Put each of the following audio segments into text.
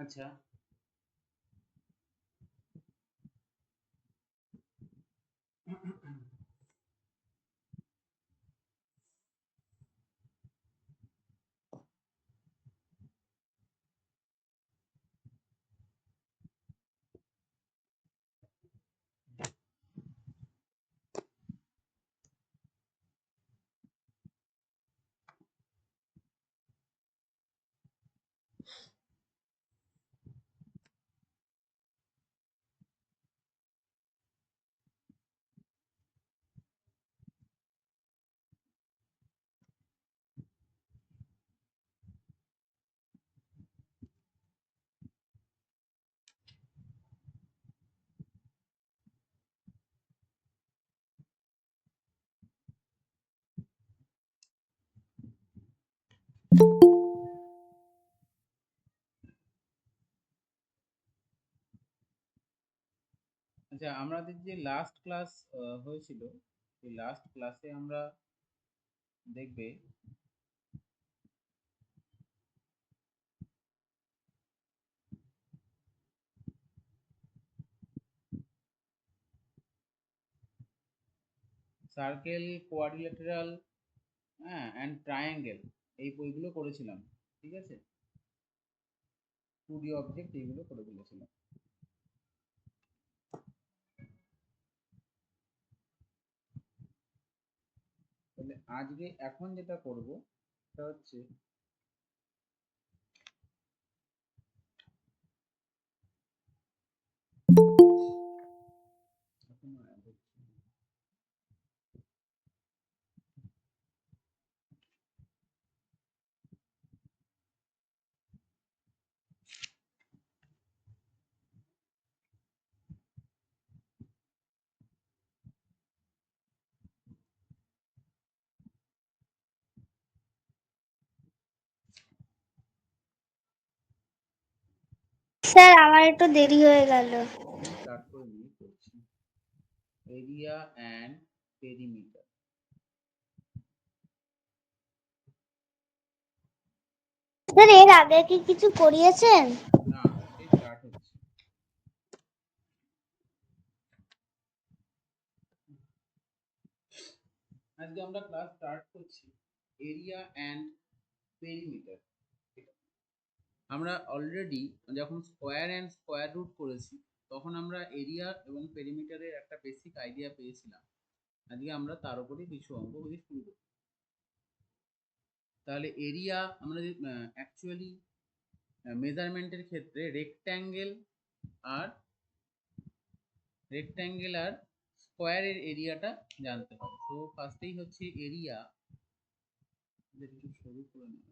আচ্ছা, আচ্ছা, আমাদের যে লাস্ট ক্লাস হয়েছিল, সেই লাস্ট ক্লাসে আমরা দেখবে সার্কেল, কোয়াড্রিল্যাটারাল, হ্যাঁ, অ্যান্ড ট্রায়াঙ্গেল, এই বইগুলো করেছিলাম। ঠিক আছে, 2D অবজেক্ট এইগুলো করে ফেলেছিলাম। তাহলে আজকে এখন যেটা করব সেটা হচ্ছে স্যার আমার একটু দেরি হয়ে গেল। আমি স্টার্ট করে নিয়ে করছি। Area and perimeter. স্যার এর আগে কি কিছু করিয়েছেন? না, এটাই স্টার্ট হচ্ছে। আজকে আমরা ক্লাস স্টার্ট করছি এরিয়া অ্যান্ড পেরিমিটার। আমরা অলরেডি যখন স্কোয়ার অ্যান্ড স্কোয়ার রুট করেছি তখন আমরা এরিয়া এবং পেরিমিটারের একটা বেসিক আইডিয়া পেয়েছিলাম। আজকে আমরা তার উপরে কিছু অঙ্ক বুঝে শুরু করি। তাহলে এরিয়া আমরা অ্যাকচুয়ালি মেজারমেন্টের ক্ষেত্রে রেক্ট্যাঙ্গেল আর স্কোয়ারের এরিয়াটা জানতে হবে। তো ফার্স্টেই হচ্ছে এরিয়া, একটু শুরু করে নেব।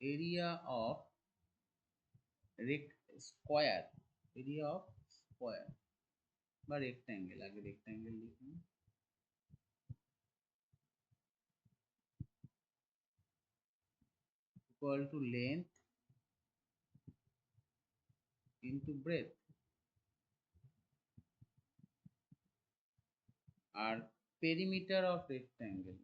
Area of square, area of square বা রেক্ট্যাঙ্গেল, আগে রেক্ট্যাঙ্গেল লিখুন। Equal to length into breadth. আর perimeter of rectangle,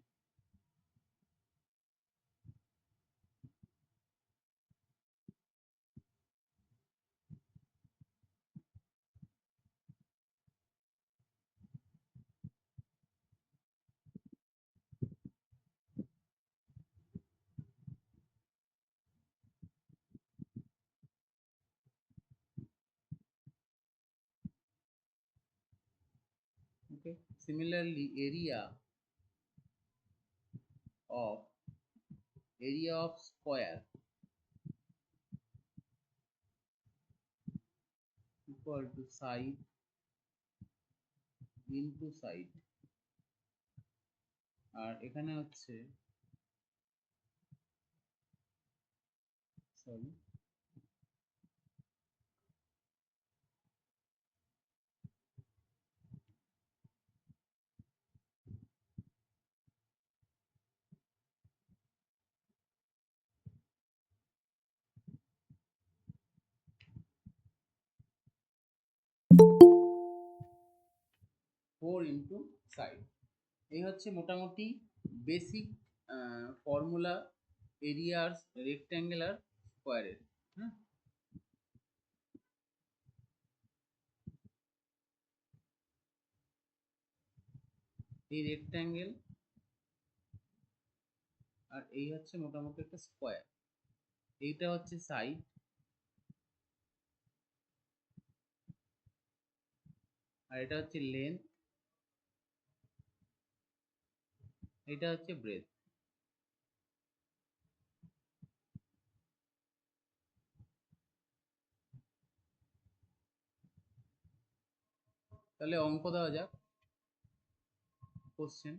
okay. Similarly, of area of square equal to side into side। আর এখানে হচ্ছে সরি 4 into side। এই হচ্ছে মোটামুটি বেসিক ফর্মুলা এরিয়ার রেক্ট্যাঙ্গুলার স্কোয়ারের। হ্যাঁ, এই রেক্ট্যাঙ্গেল আর এই হচ্ছে মোটামুটি একটা স্কোয়ার, এইটা হচ্ছে সাইড, আর এটা হচ্ছে লেন্থ, এটা হচ্ছে ব্রেথ। তাহলে অঙ্ক দেওয়া যাক, question.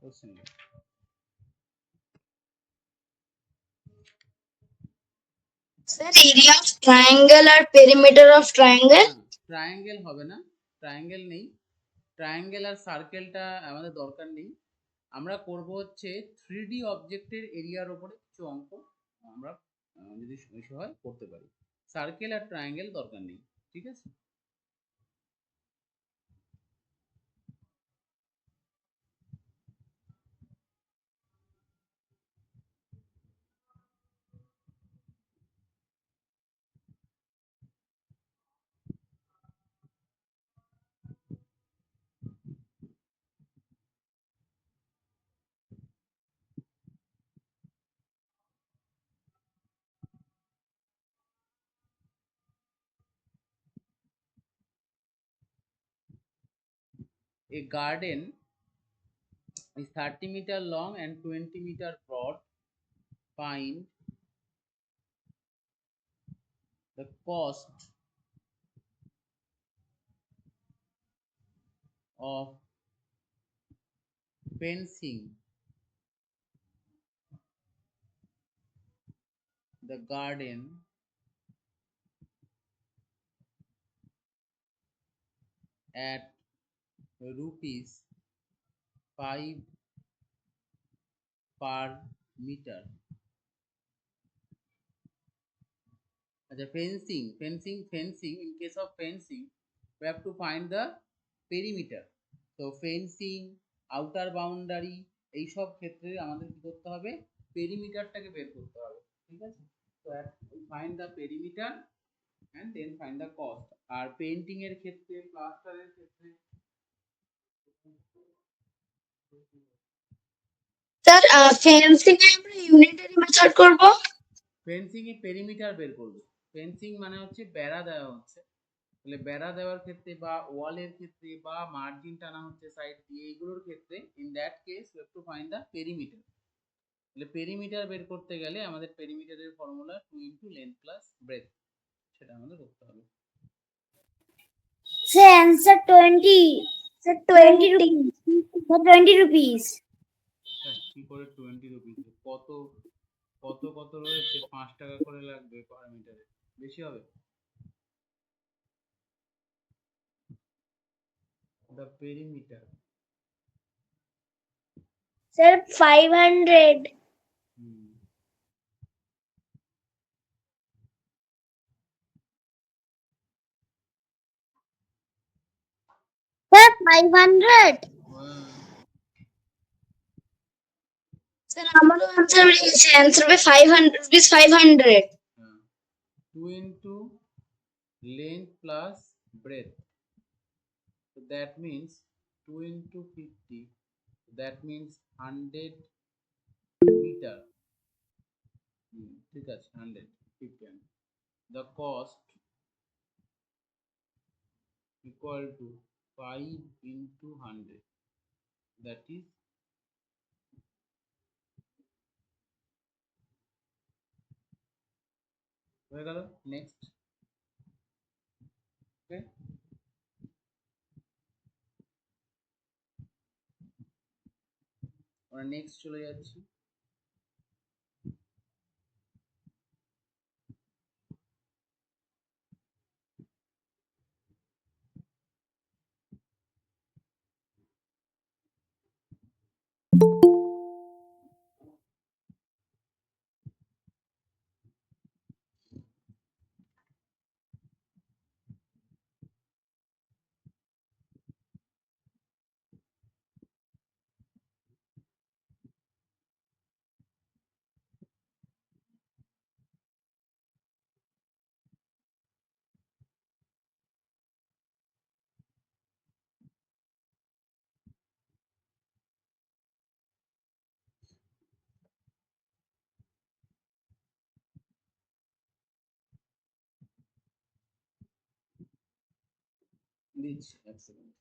Question Sir, area of triangle or perimeter of triangle? Triangle হবে না, ট্রায়াঙ্গেল নেই, ট্রায়াঙ্গেল আর সার্কেলটা আমাদের দরকার নেই। আমরা করব হচ্ছে 3D অবজেক্টের এরিয়ার উপরে কিছু অঙ্ক আমরা যদি সমস্যা হয় করতে পারি। সার্কেল আর ট্রায়াঙ্গেল দরকার নেই, ঠিক আছে। A garden is 30 meter long and 20 meter broad. Find the cost of fencing the garden at rupees 5 per meter. Fencing. In case of fencing, we have to find the perimeter. So fencing, outer boundary, এইসব ক্ষেত্রে আমাদের কি করতে হবে, পেরিমিটারটাকে বের করতে হবে, ঠিক আছে। তো find the perimeter and then find the cost. আর পেইন্টিং এর ক্ষেত্রে, প্লাস্টারের ক্ষেত্রে Sir, fencing এ আমরা unitary method করব। ফেন্সিং এ পেরিমিটার বের করব। ফেন্সিং মানে হচ্ছে বেড়া দেওয়া হচ্ছে, তাহলে বেড়া দেওয়ার ক্ষেত্রে বা ওয়ালের ক্ষেত্রে বা মার্জিন টানা হচ্ছে সাইড দিয়ে, এইগুলোর ক্ষেত্রে in that case you have to find the perimeter. তাহলে পেরিমিটার বের করতে গেলে আমাদের পেরিমিটারের formula 2 into length plus breadth, সেটা আমাদের করতে হবে। Sir, answer 20. Sir, 20 rupees. Sir, 20 rupees. কি করে 20 রুপিস, কত কত কত রয়েছে, 5 টাকা করে লাগবে পার মিটারে, বেশি হবে। The perimeter. Sir, 500. Sir, 500. Sir, আমারও answer বেরিয়ে গেছে। Answer হবে 500 rupees 500. 2 into length plus breadth. So that means 2 into 50. That means 100 meter. ঠিক আছে, 100, 50. The cost equal to 5 into 100. That is হয়ে গেল। নেক্সট, ওকে, আমরা নেক্সট চলে যাচ্ছি। দিচ্ছি এক সেকেন্ড।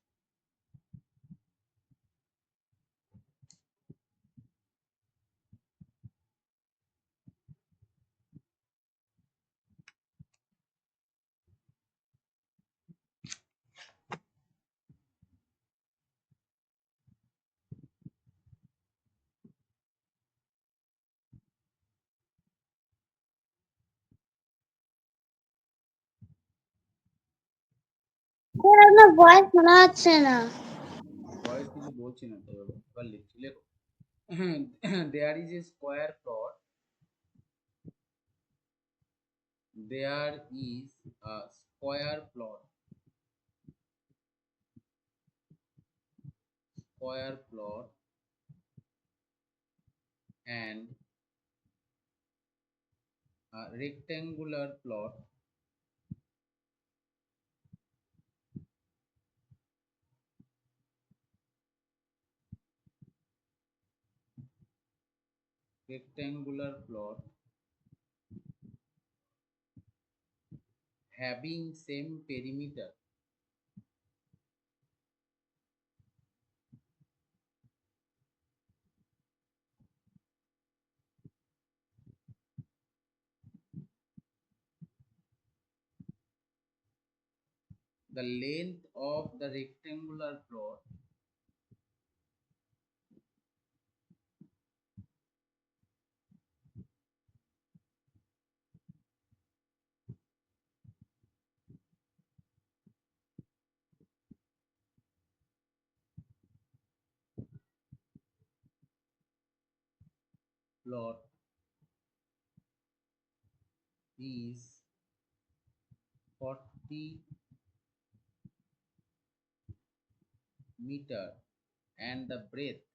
স্যার আপনার ভয়েস শোনা যাচ্ছে না। ভয়েস কিছু বলছি না তো, এবার লিখছি, লেখো। There is a square plot, there is a square plot, square plot and a rectangular plot having same perimeter. The length of the rectangular plot is 40 meter and the breadth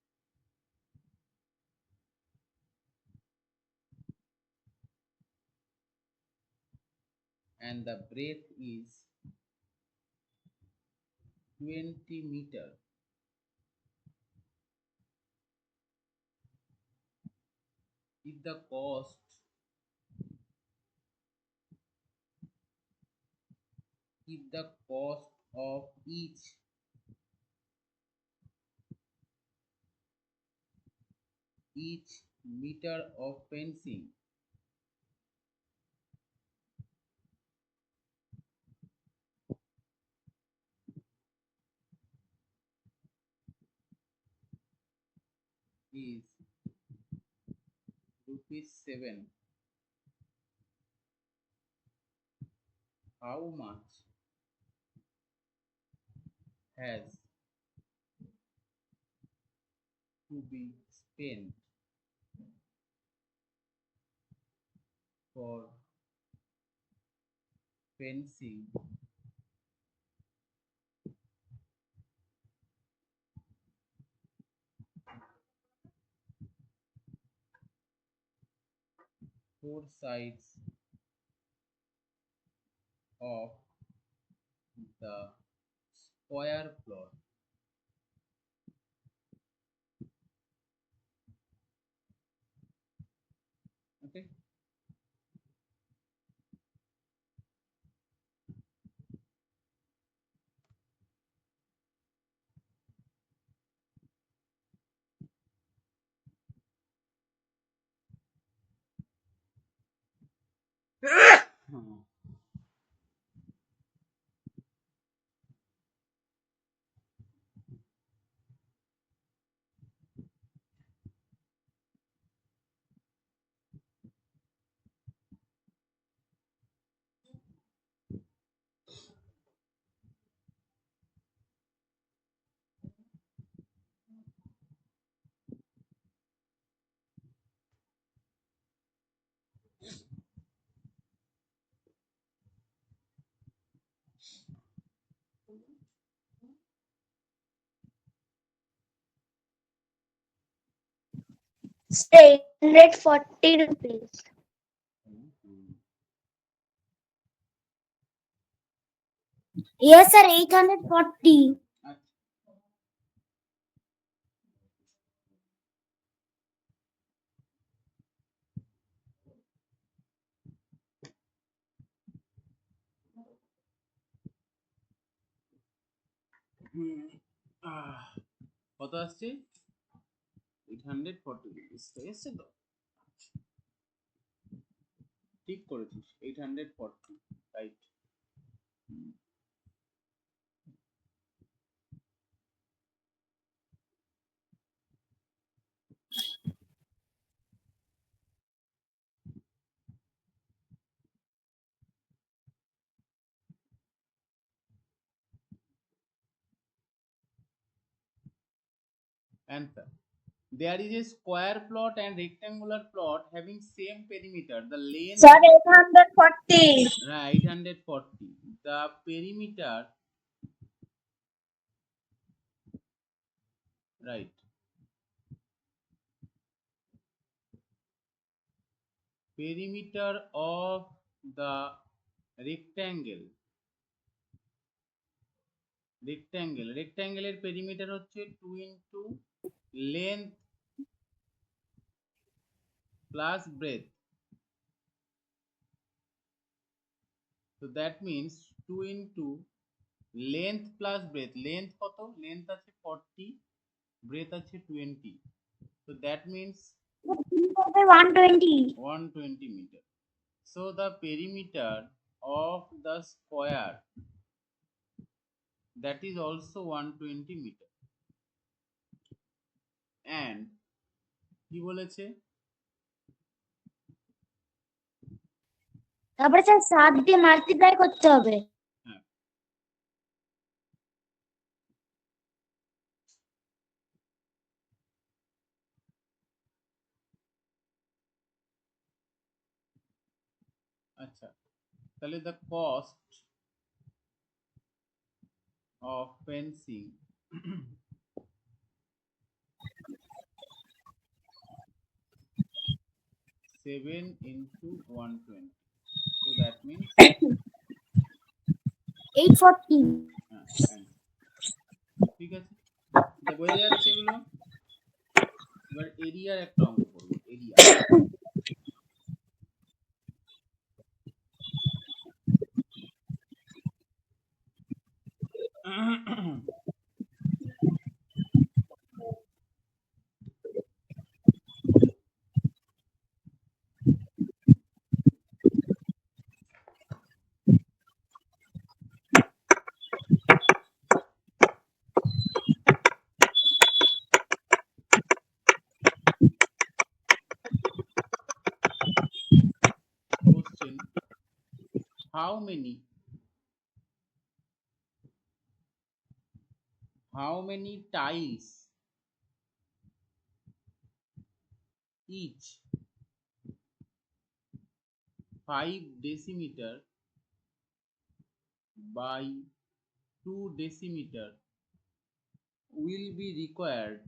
is 20 meter. If the cost of each meter of fencing is rupees 7, how much has to be spent for fencing four sides of the square plot? Okay. Hmm. Sir, 840 rupees. Yes, sir, 840. কত আসছে 840 rupees তো এসছে তো ঠিক করেছিস 840 right answer. There is a square plot and rectangular plot having same perimeter. The length Sir, 840. right 840. The perimeter right. Perimeter of the rectangle. rectangle এর perimeter হচ্ছে 2 into length plus breadth. So that means 2 into length plus breadth. Length কত? Length আছে 40, breadth আছে 20. So that means 120. 120 meter. So the perimeter of the square that is also 120 meter. And কি বলেছে? তারপরে sir 7 দিয়ে multiply করতে হবে। হ্যাঁ আচ্ছা তাহলে the cost of fencing seven into 120. So that means 840. হ্যাঁ ঠিক আছে এটা বোঝা যাচ্ছে এগুলো এবার এরিয়ার একটা অঙ্ক করবো area question how many tiles each 5 decimeter by 2 decimeter will be required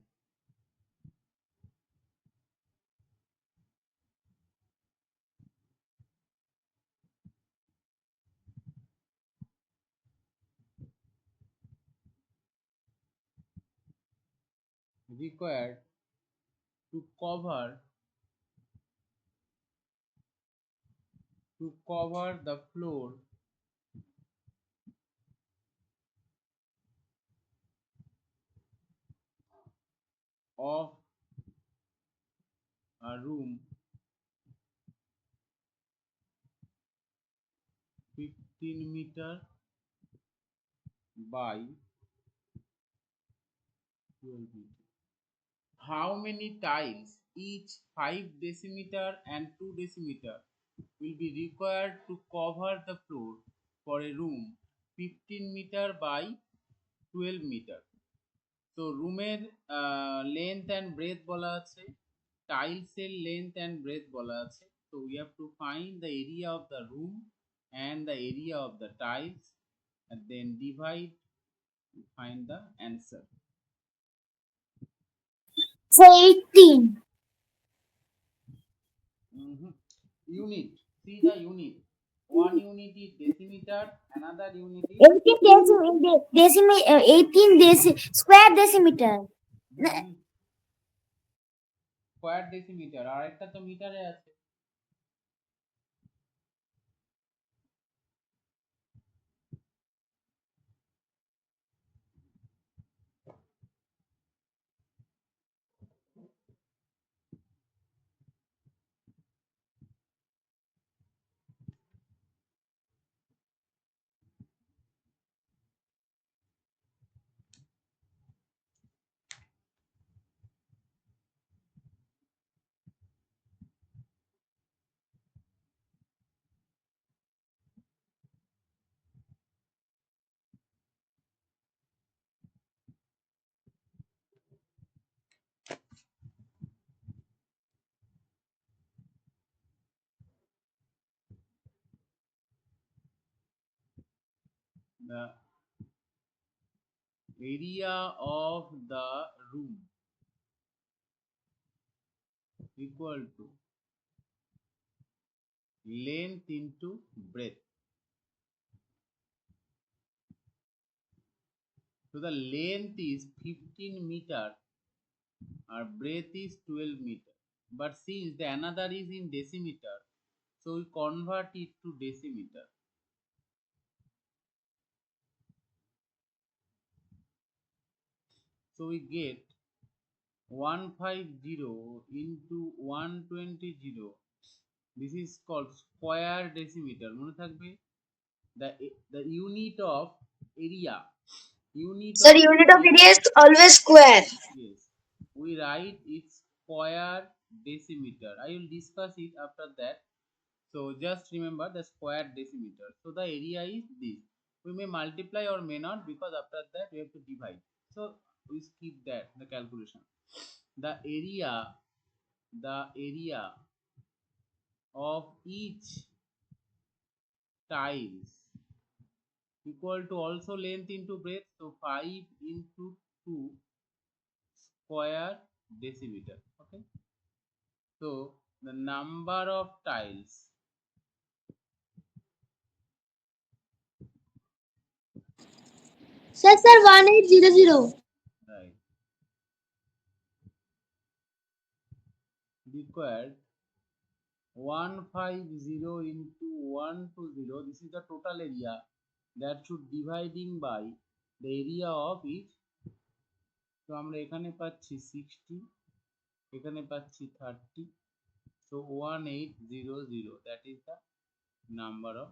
to cover the floor of a room 15 meter by 12 meter. How many tiles each 5 decimeter and 2 decimeter will be required to cover the floor for a room 15 meter by 12 meter? তো রুমের length and breadth বলা আছে টাইলসের length and breadth বলা আছে so we have to find the area of the room and the area of the tiles and then divide to find the answer. So 18. Unit, see the unit. One unit is decimeter, another unit is 18 square decimeter. Square decimeter আর একটা তো মিটারে আছে the area of the room equal to length into breadth. So the length is 15 meter, our breadth is 12 meter. But since the another is in decimeter, so we convert it to decimeter. So we get 150 into 120. This is called square decimeter. মনে থাকবে the unit of area. Sir, unit of area is always square. Yes, we write it square decimeter. I will discuss it after that. So just remember the square decimeter. So the area is this. We may multiply or may not, because after that we have to divide. So we skip that, the calculation. The area of each tiles equal to also length into breadth. So 5 into 2 square decimeter. Okay. So the number of tiles Sir, 1800. right required 150 into 120. This is the total area that should dividing by the area of each. তো আমরা এখানে পাচ্ছি 60, এখানে পাচ্ছি 30. So 1800, that is the number of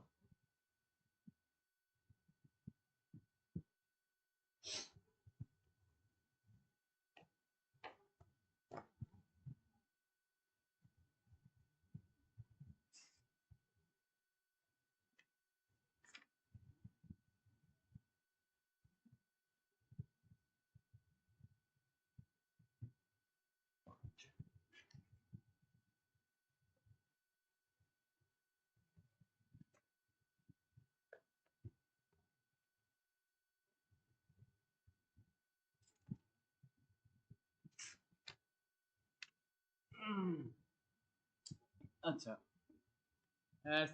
আচ্ছা,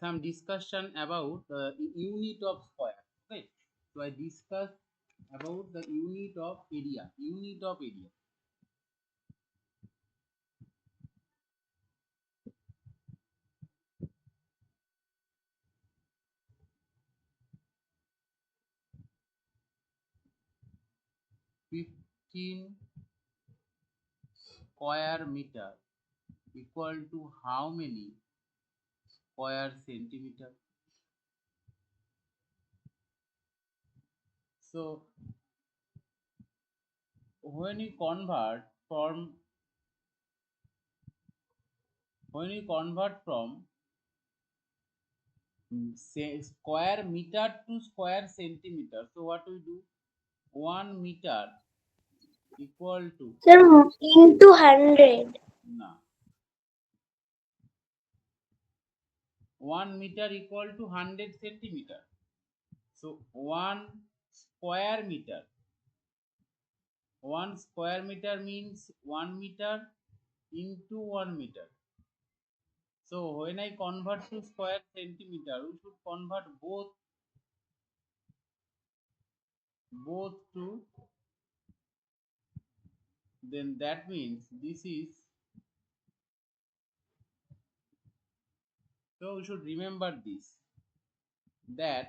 some discussion about the unit of square. Okay, so I discussed about the unit of area. 15 square meter equal to how many square centimeter? So when you convert from say square meter to square centimeter, so what we do, 1 meter equal to Sir, into 100. na 1 meter equal to 100 centimeter. So 1 square meter means 1 meter into 1 meter. So when I convert to square centimeter, we should convert both to, then that means this is, so we should remember this, that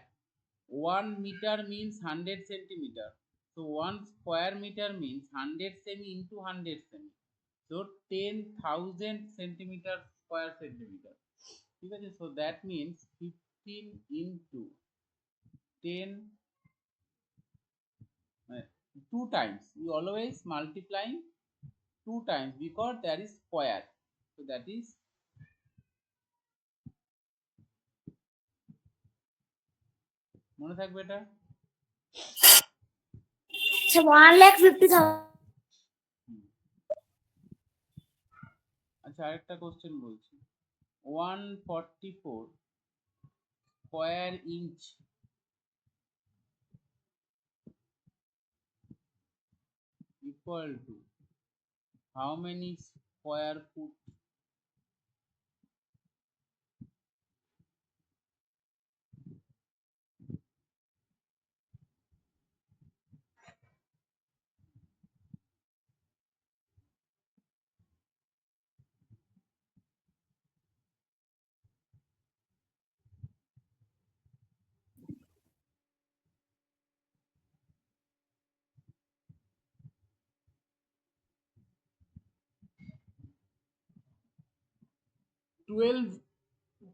1 meter means 100 centimeter. So 1 square meter means 100 semi into 100 semi. So 10,000 centimeter square centimeter. ঠিক আছে, so that means 15 into 10, 2 times. We always multiplying 2 times because there is square. So that is মনে থাকবে এটা। Sir, 1,50,000. আচ্ছা, আরেকটা question বলছি, 144 square inch equal to how many square foot?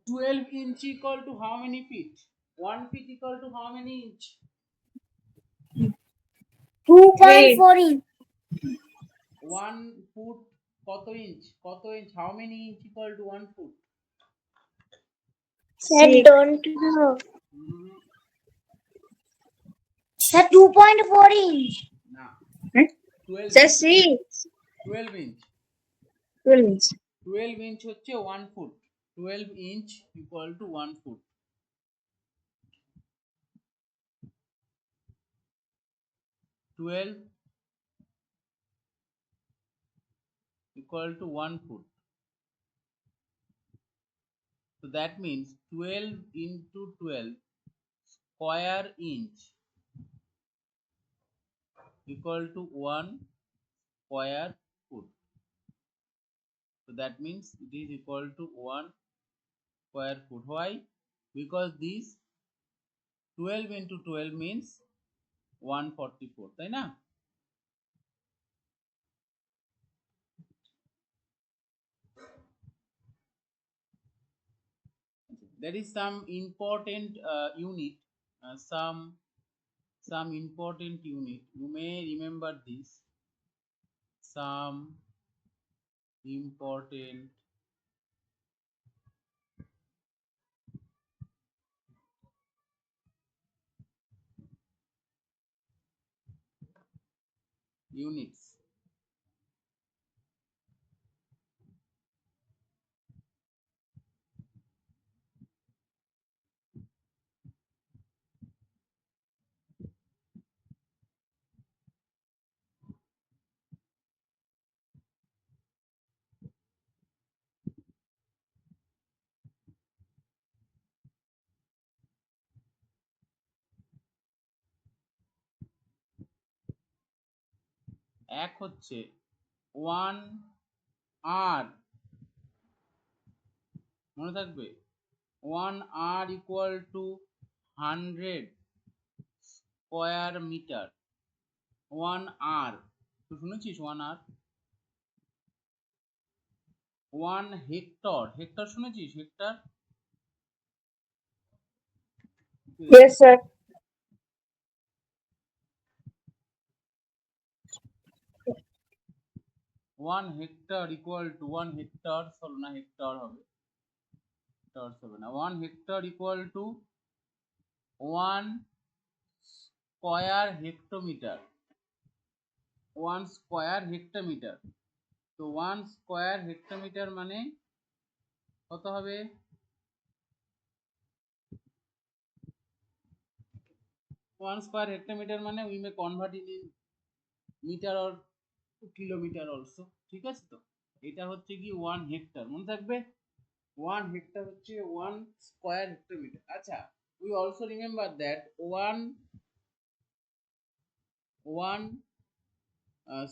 Twelve inch equal to how many feet? 1 feet equal to how many inch? 2.4 inch. 1 foot কত inch? কত inch? How many inch equal to 1 foot? Sir, don't know. Mhm. Sir, 2.4 inch. না, Hmm? 12 Sir, inch. see. 12 inch. 12 inch. 12 inch হচ্ছে 1 foot. 12 inch equal to 1 foot. 12 equal to 1 foot. So that means 12 into 12 square inch equal to 1 square foot. So that means it is equal to 1 square foot. Why? Because this 12 into 12 means 144, তাই না? There is some important unit, some important unit. You may remember this. Some important units. এক হচ্ছে 1 r, মনে থাকবে 1 r equal to 100 square meter. 1 r, তুই শুনেছিস 1 r? 1 hectare, hectare শুনেছিস? Hectare Yes, sir. 1 hectare equal to 1 hectare, চলো না hectare হবে, হেক্টর হবে না। 1 hectare equal to 1 square hectometer. 1 square hectometer. তো 1 square hectometer মানে কত হবে? 1 square hectometer মানে we may convert it in meter or kilometer also. ঠিক আছে তো? এটা হচ্ছে কি 1 হেক্টর, মনে থাকবে 1 হেক্টর হচ্ছে 1 স্কয়ার হেক্টোমিটার। আচ্ছা, we also remember that 1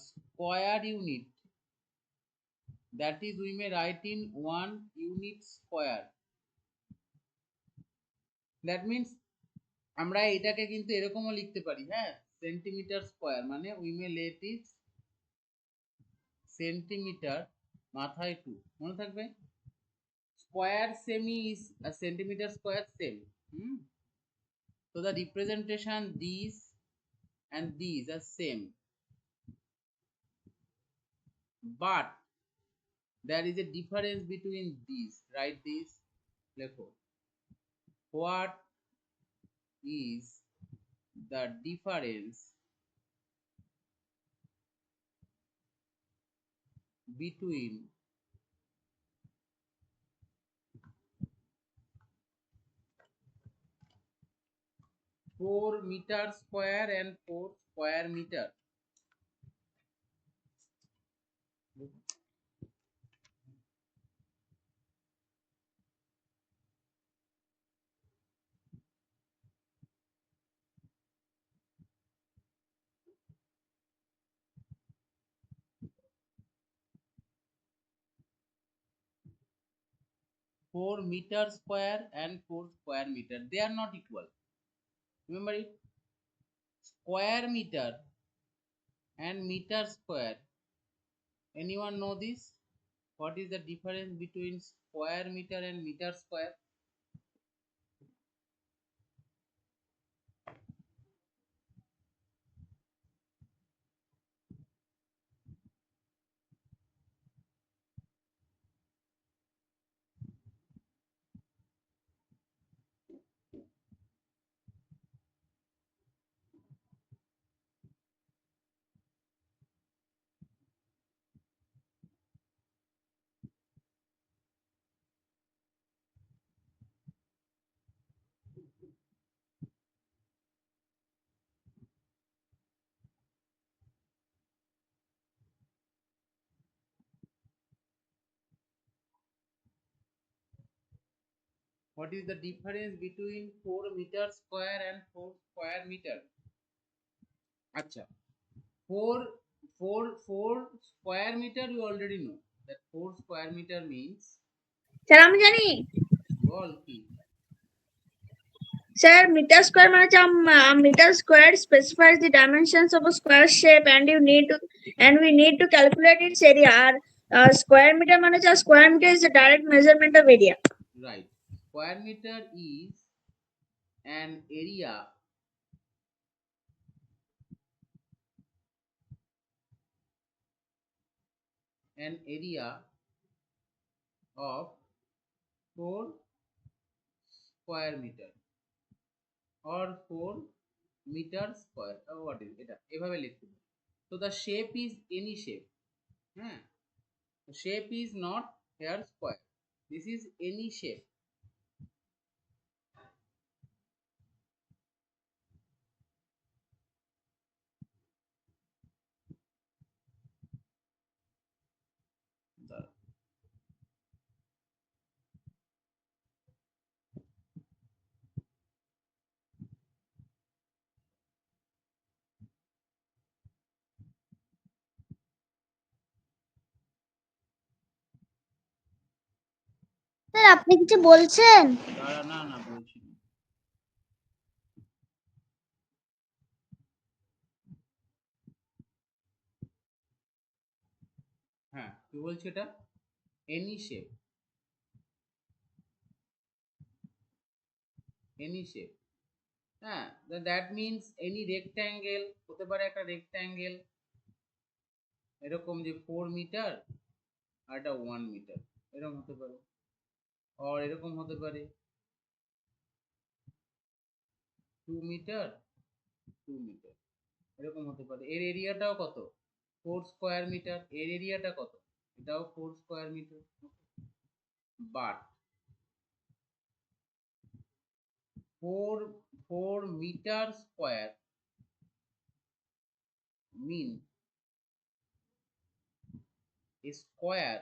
square unit, that is we may write in 1 unit square. That means আমরা এটাকে কিন্তু এরকমও লিখতে পারি, হ্যাঁ, সেন্টিমিটার স্কয়ার মানে we may let it centimetre মাথায় 2, মনে থাকবে square semi is a centimeter square same. So the representation these and these are same, but there is a difference between these. Write this. Lecho. What is the difference between 4 meter square and 4 square meter? 4 meter square and 4 square meter. They are not equal. Remember it. Square meter and meter square. Anyone know this? What is the difference between square meter and meter square? What is the difference between 4 meter square and 4 square meter? Acha. 4 square meter you already know. That 4 square meter means sir আমি জানি ball ki. Sir meter square মানে হচ্ছে meter square specifies the dimensions of a square shape and we need to calculate its area আর square meter মানে হচ্ছে square meter is the direct measurement of area Right. Square meter is an area of 4 square meter or 4 meter square. What is এটা এভাবে লিখতে হবে. So the shape is any shape. হ্যাঁ, the shape is not here square. This is any shape. Sir আপনি কিছু বলছেন না না বলছি না. হ্যাঁ, কি বলছি এটা? Any shape. Any shape. হ্যাঁ, that means any rectangle হতে পারে, একটা rectangle এরকম যে 4 মিটার আর এটা 1 মিটার এরকম হতে পারে, আর এরকম হতে পারে 2 মিটার 2 মিটার এরকম হতে পারে. এর এরিয়াটাও কত? 4 স্কয়ার মিটার. এর এরিয়াটা কত? এটাও 4 square metre. But 4 metre square mean a square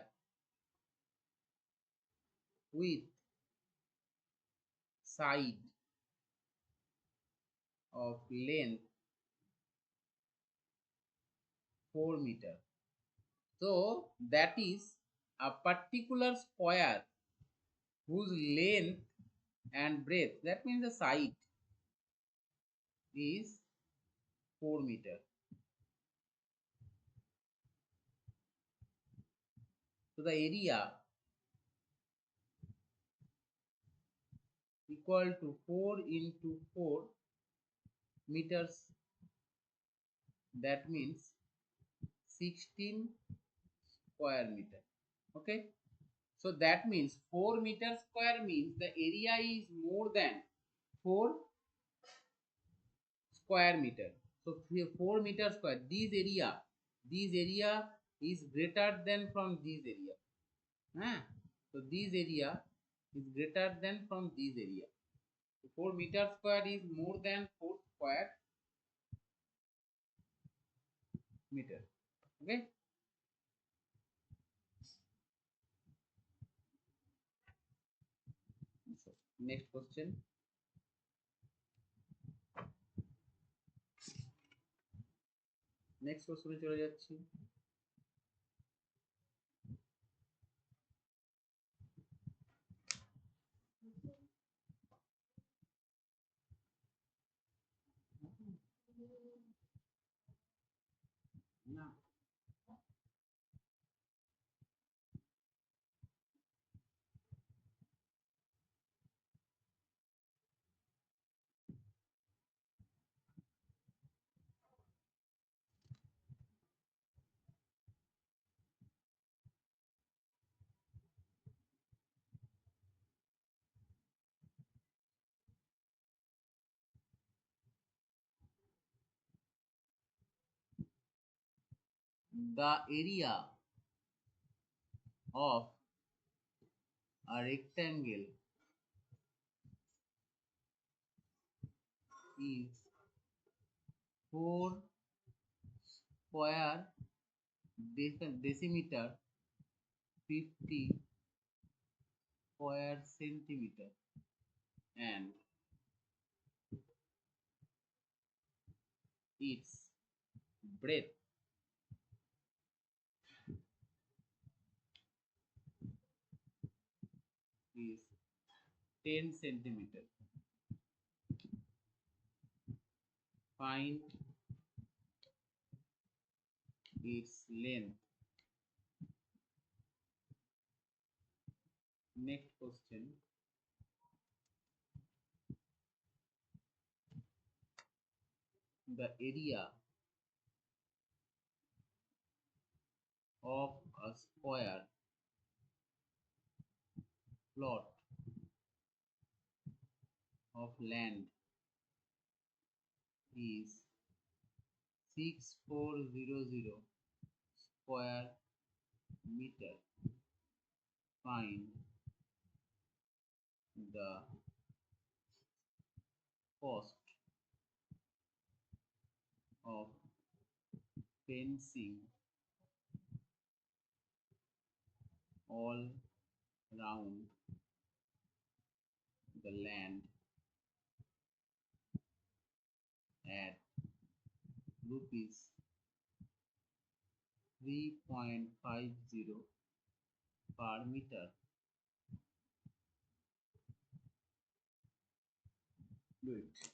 with side of length 4 meter. So that is a particular square whose length and breadth, that means the side, is 4 meter. So the area equal to 4 into 4 meters, that means 16 square meter. Okay, so that means 4 meter square means the area is more than 4 square meter. So 4 meter square, this area is greater than from this area. So this area is greater than from this area. So 4 meter square is more than 4 square meter. Okay, so next question. Next কোশ্চেনে চলে যাচ্ছি. the area of a rectangle is 4 square decimeter 50 square centimeter and its breadth is 10 centimeter. Find its length. Next question. The area of a square plot of land is 6400 square meter. Find the cost of fencing all round the land at rupees 3.50 per meter. Do it.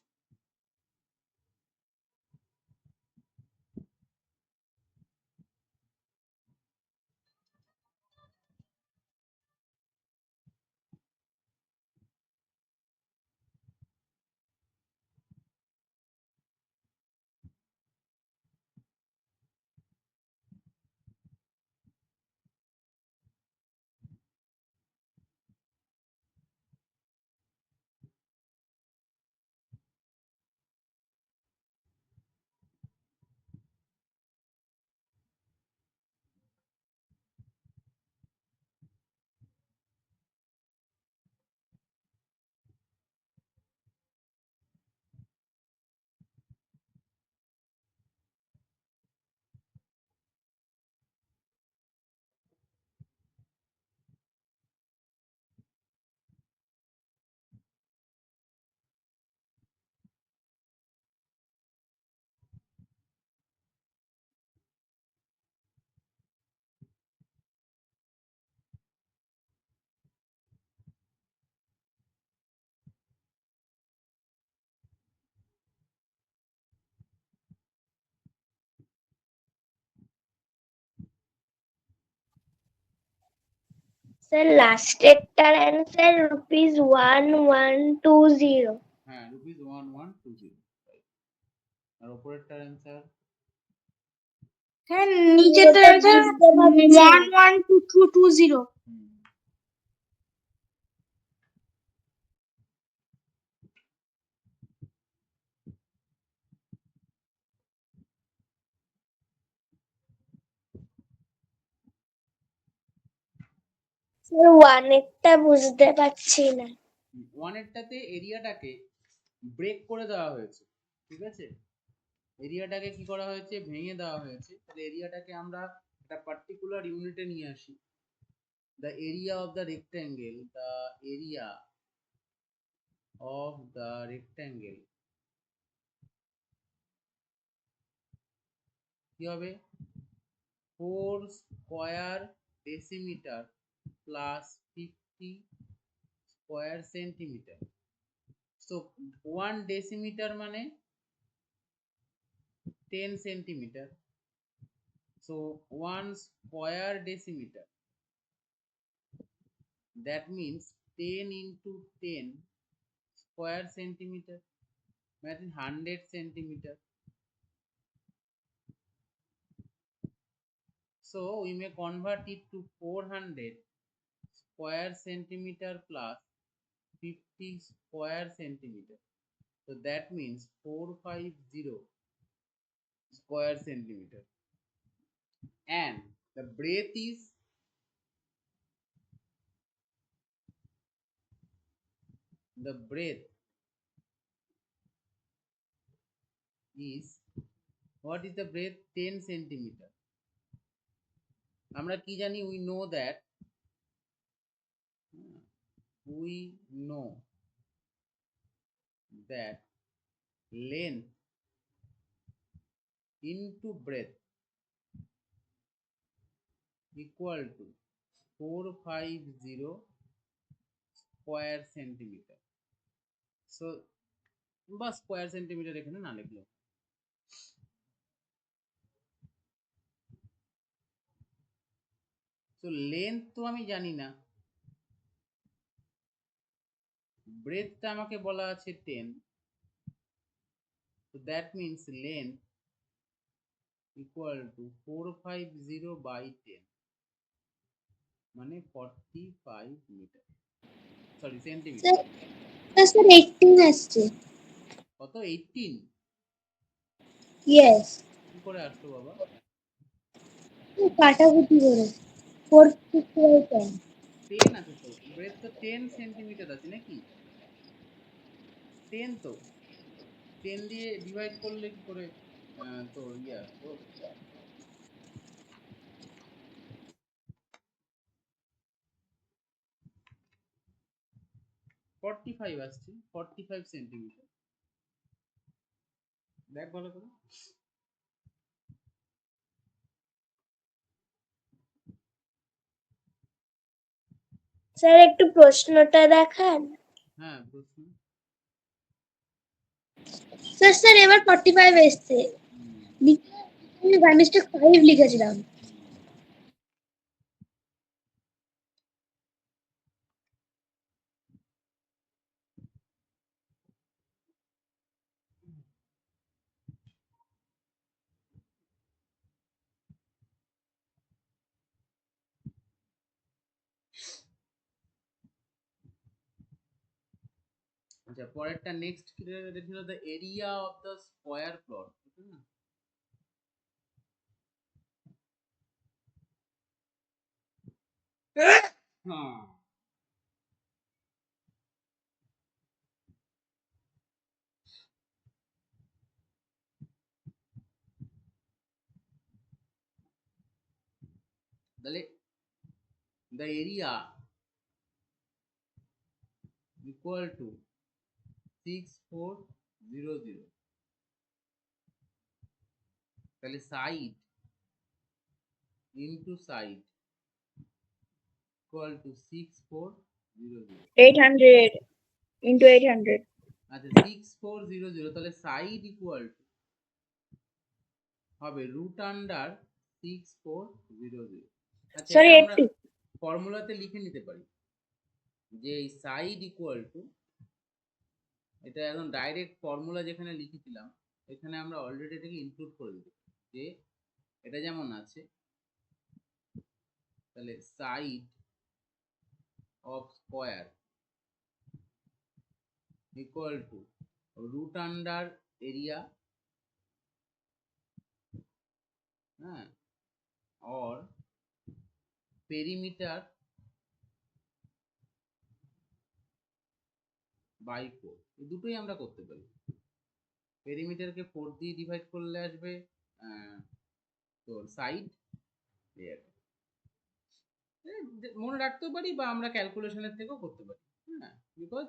Sir, last একটার answer rupees 1120. হ্যাঁ, rupees 1120. আর উপরেরটার answer হ্যাঁ নিচেরটা answer 112220. Sir one একটা বুঝতে পারছি না। ওয়ানেরটাতে এরিয়াটাকে break করে দেওয়া হয়েছে, ঠিক আছে? এরিয়াটাকে কি করা হয়েছে, ভেঙে দেওয়া হয়েছে। তাহলে এরিয়াটাকে আমরা একটা পার্টিকুলার ইউনিটে নিয়ে আসি। The area of the rectangle, the area of the rectangle কি হবে, 4 square decimetre plus 50 square centimetre. So 1 decimetre মানে 10 centimeter. So 1 square decimeter, that means 10 into 10 square centimeter, that is 100 centimeter. So we may convert it to 400 square centimeter plus 50 square centimeter. So that means 450 square centimeter. and the breadth is what is the breadth? 10 centimeter. আমরা কি জানি? we know that length into breadth equal to 450 square centimeter. So বা square centimetre এখানে না লিখলো। তো length তো আমি জানি না, ব্রেডথটা আমাকে বলা আছে 10, so that means length equal to 450 by 10 মানে 45 মিটার, সরি সেন্টিমিটার। স্যার 18 আসছে। কত? 18? ইয়েস। কি করে আসলো বাবা? কাটাকুটি করে 450 10 আছে তো, ব্রেড তো 10 সেন্টিমিটার আছে নাকি? 10 তো 10 দিয়ে ডিভাইড করলে কি করে তোর আসবো? ফর্টি ফাইভ আসছে, 45 সেন্টিমিটার। দেখ ভালো করে। স্যার একটু প্রশ্নটা দেখান। হ্যাঁ প্রশ্ন। স্যার এবার 45 এসছে। আমি বাই মিস্টেক 5 লিখেছিলাম। আচ্ছা পরেরটা নেক্সট কি ছিল? The area of the square plot. হ্যাঁ তাহলে the area equal to 6400, তাহলে side into side equal to 6400। 800 into 800. আচ্ছা 6400, তাহলে সাইড ইকুয়াল টু হবে রুট আন্ডার 6400। আচ্ছা Sorry, এটা আমরা 80. ফর্মুলাতে লিখে নিতে পারি যে এই সাইড ইকুয়াল টু, এটা একদম ডাইরেক্ট ফর্মুলা যেখানে লিখেছিলাম এখানে আমরা অলরেডি এটাকে ইনক্লুড করে দিতে পারি, যে এটা যেমন আছে তাহলে side of square equal to root under area, হ্যাঁ, অর পেরিমিটার বাই 4। এই দুটোই আমরা করতে পারি। পেরিমিটারকে 4 দিয়ে ডিভাইড করলে আসবে তোর সাইড। মনে রাখতেও পারি বা আমরা ক্যালকুলেশনের থেকেও করতে পারি, হ্যাঁ, because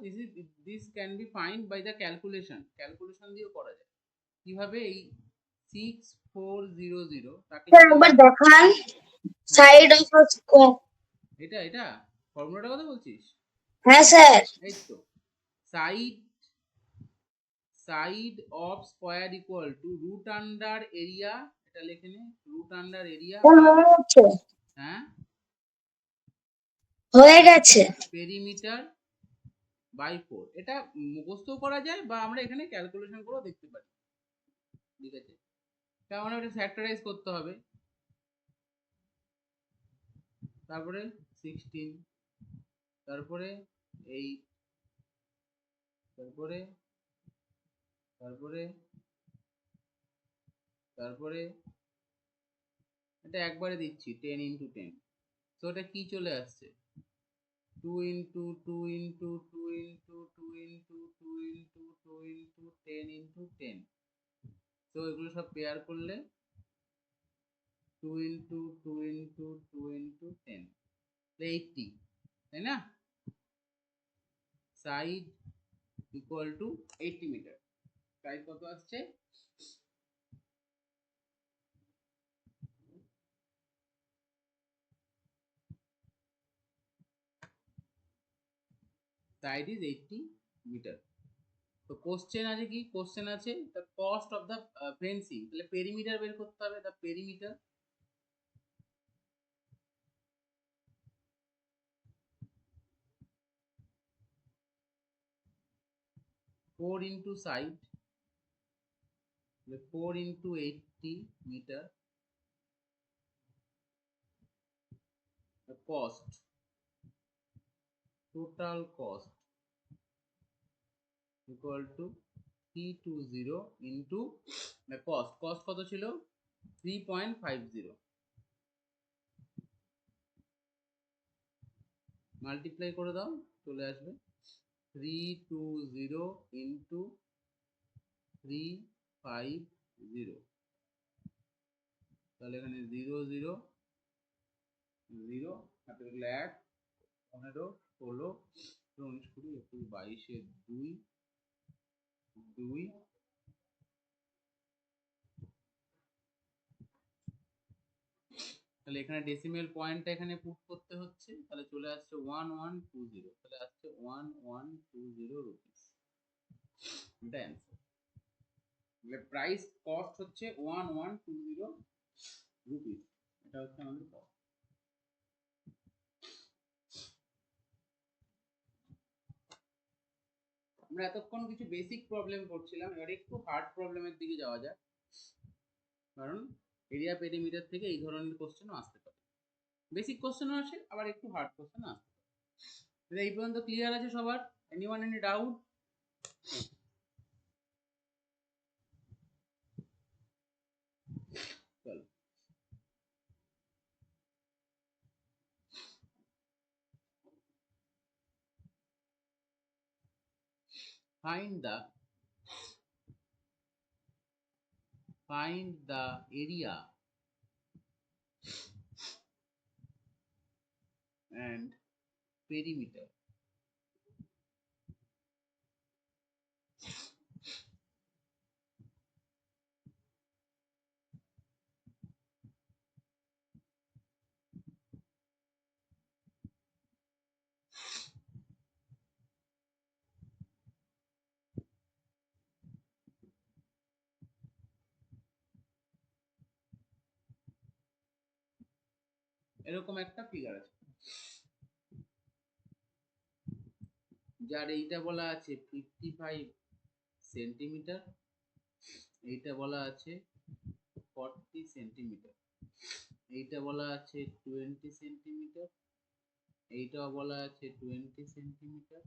this can be find by the calculation দিয়েও করা যায়। কিভাবে? এই 6400 তাকে একবার দেখান সাইড অফ স্কয়ার। এটা ফর্মুলাটার কথা বলছিস? হ্যাঁ স্যার। এই তো side of square equal to root under area, এটা লিখে নে, রুট আন্ডার এরিয়া, মনে হচ্ছে হ্যাঁ, হয়ে গেছে। Perimeter by 4। এটা মুখস্থ করা যায় বা আমরা এখানে ক্যালকুলেশন করেও দেখতে পারি, ঠিক আছে? তার এটা ফ্যাক্টরাইজ করতে হবে, তারপরে 16, তারপরে 8, তারপরে তারপরে তারপরে এটা একবারে দিচ্ছি 10 ইন্টু 10, তো এটা কি চলে আসছে 2 into 2 into 2 into 2 into 2 into 2 into 10 into 10, তো এগুলো সব পেয়ার করলে 2 ইন্টু 2 ইন্টু 2 ইন্টু 10, 80, তাই না? Side equal to 80 metre. Side কত আসছে? Side is 80 metre. তো কোশ্চেন আছে কি? কোশ্চেন আছে the cost of the fencing, তাহলে পেরিমিটার বের করতে হবে। The perimeter, four into side, 4 into 80 metre, cost, total cost equal to 320 into cost, cost কত ছিল 3.50, মাল্টিপ্লাই করে দাও চলে আসবে 320 ইন্টু 350, তাহলে এখানে 0 0 0 হাতে গেলে 1, 15, 16, 19, 20, 21, 22, 2, 2, তাহলে এখানে ডেসিমেল পয়েন্টটা এখানে পুট করতে হচ্ছে, তাহলে চলে আসছে 1120, তাহলে আসছে 1120 রুপিস, এটা অ্যান্সার। তাহলে প্রাইস কস্ট হচ্ছে 1120 রুপিস, এটা হচ্ছে আমাদের কস্ট। আমরা এতক্ষণ কিছু বেসিক প্রবলেম করছিলাম, এবার একটু হার্ড প্রবলেমের দিকে যাওয়া যাক, কারণ এরিয়া পেরিমিটার থেকে এই ধরনের কোশ্চেনও আসতে পারে, বেসিক কোশ্চেনও আসে, আবার একটু হার্ড কোশ্চেন আসতে পারে। এই পর্যন্ত ক্লিয়ার আছে সবার? Anyone any doubt? চলো, find the area and perimeter এরকম একটা ফিগার আছে, যার এইটা বলা আছে 55 সেন্টিমিটার, এইটা বলা আছে 40 সেন্টিমিটার, এইটা বলা আছে 20 সেন্টিমিটার, এইটাও বলা আছে 20 সেন্টিমিটার,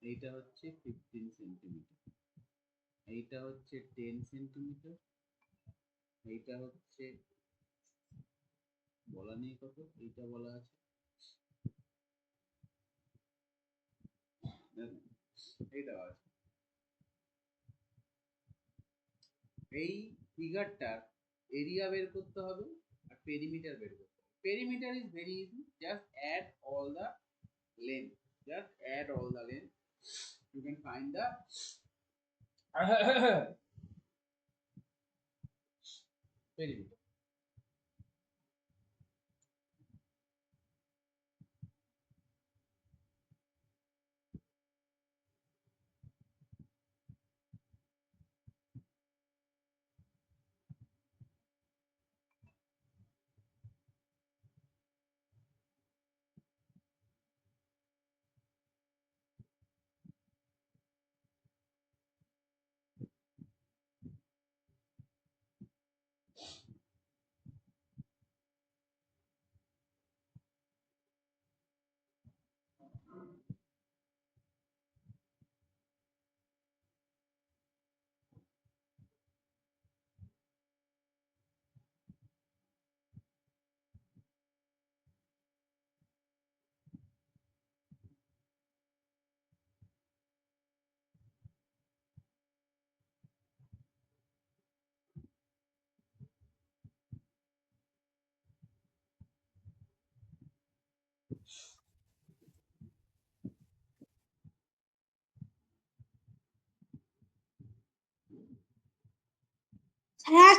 এইটা হচ্ছে 15 সেন্টিমিটার, এইটা হচ্ছে 10 সেন্টিমিটার, এইটা হচ্ছে বলা নেই কত, এইটা বলা আছে, এইটা আছে। এই ফিগারটার এরিয়া বের করতে হবে আর পেরিমিটার বের করতে হবে। Perimeter is very easy, just add all the length, just add all the length, you can find the perimeter.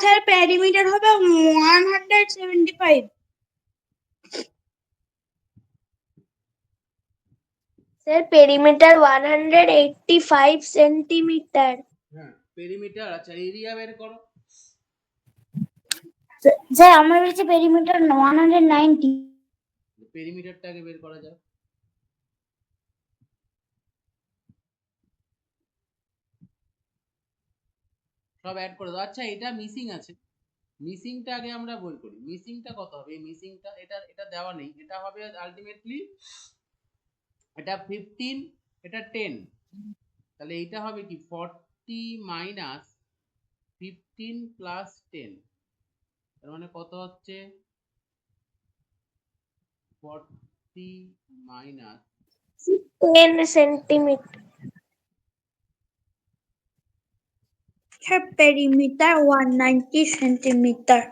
Sir perimeter হবে 175 স্যার পেরিমিটার 185 সেন্টিমিটার। হ্যাঁ পেরিমিটার। আচ্ছা এরিয়া বের করো। স্যার আমার কাছে পেরিমিটার 190 পেরিমিটারটাকে বের করা যাক। সব অ্যাড করে দাও। আচ্ছা এটা মিসিং আছে, মিসিংটা আগে আমরা বের করি। মিসিংটা কত হবে? এই মিসিংটা এটা দেওয়া নেই, এটা হবে আলটিমেটলি এটা 15, এটা 10, তাহলে এইটা হবে কি 40 মাইনাস 15 প্লাস 10, তার মানে কত হচ্ছে 40 minus 10 centimetre. Sir perimeter 190 centimetre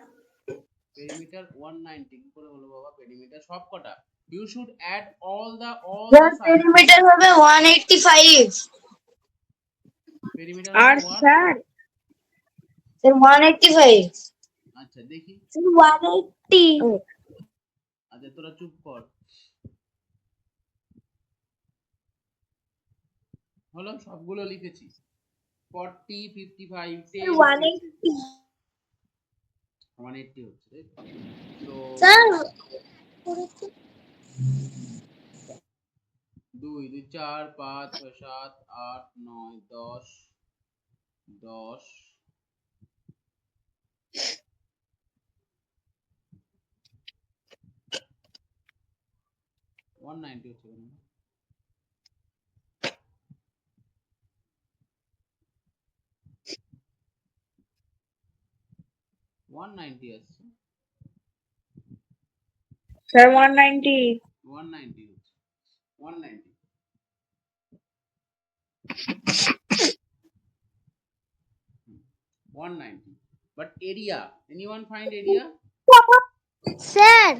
perimeter 190 কি করে হলো বাবা? পেরিমিটার সব কটা you should add all the side. Perimeter হবে 185 পেরিমিটার আর হবে 1। স্যার স্যার 185 আচ্ছা দেখি, 180। আচ্ছা তোরা চুপ কর। হলো সবগুলো লিখেছি 40 55 10 180। 180 হচ্ছে তো স্যার 2 2 4 5 6 7 8 9 10 10 190 হচ্ছে কেন? ওয়ান নাইনটি আসছে, স্যার 190। 190 হচ্ছে 190। Hmm. 190 but area, anyone find area? Sir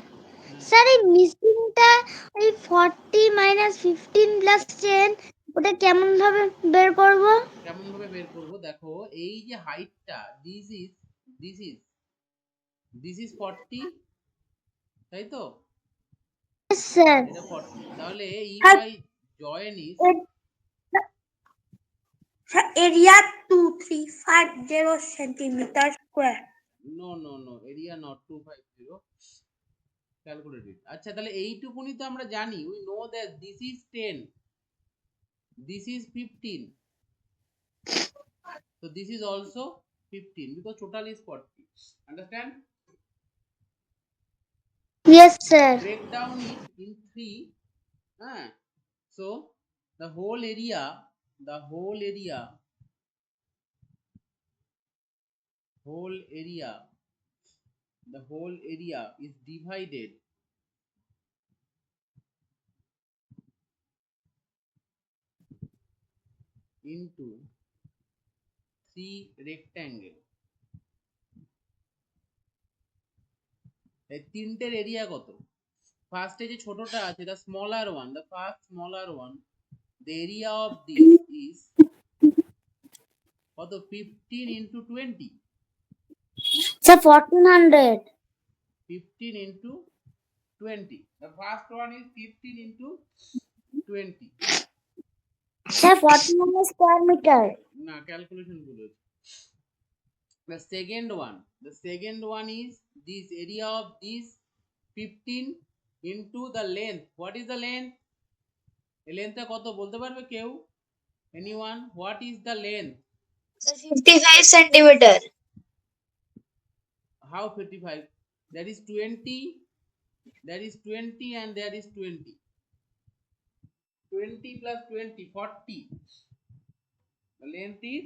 sir এই মিসিংটা ওই 40 মাইনাস 15 প্লাস 10 ওটা কেমন ভাবে বের করব? কেমন ভাবে বের করব? দেখো এই যে হাইটটা দিস ইজ দিস ইজ 40, তাই তো? স্যার এটা 40, তাহলে if হ্যাঁ। I join is area 2350 centimetre square no area not 250, calculate it. আচ্ছা তাহলে এইটুকুনি তো আমরা জানি, we know that this is 10, this is 15, so this is also 15 because total is 40. Understand? Yes sir Break down it in 3. So the whole area whole area is divided into 3 rectangle. এই তিনটের area কত? ফার্স্টে যে ছোটটা আছে the smaller one, the first smaller one, the area of this is কত? 15 into 20, sir 1400 15 into 20. The first one is 15 into 20. Sir 1400 square metre না calculation ভুল হয়েছে। The second one is this area of this 15 into the length. What is the length? এই লেন্থটা কত বলতে পারবে কেউ? Anyone? What is the length? 55 centimetre How 55? That is 20, that is 20 and that is 20. 20 plus 20, 40. The length is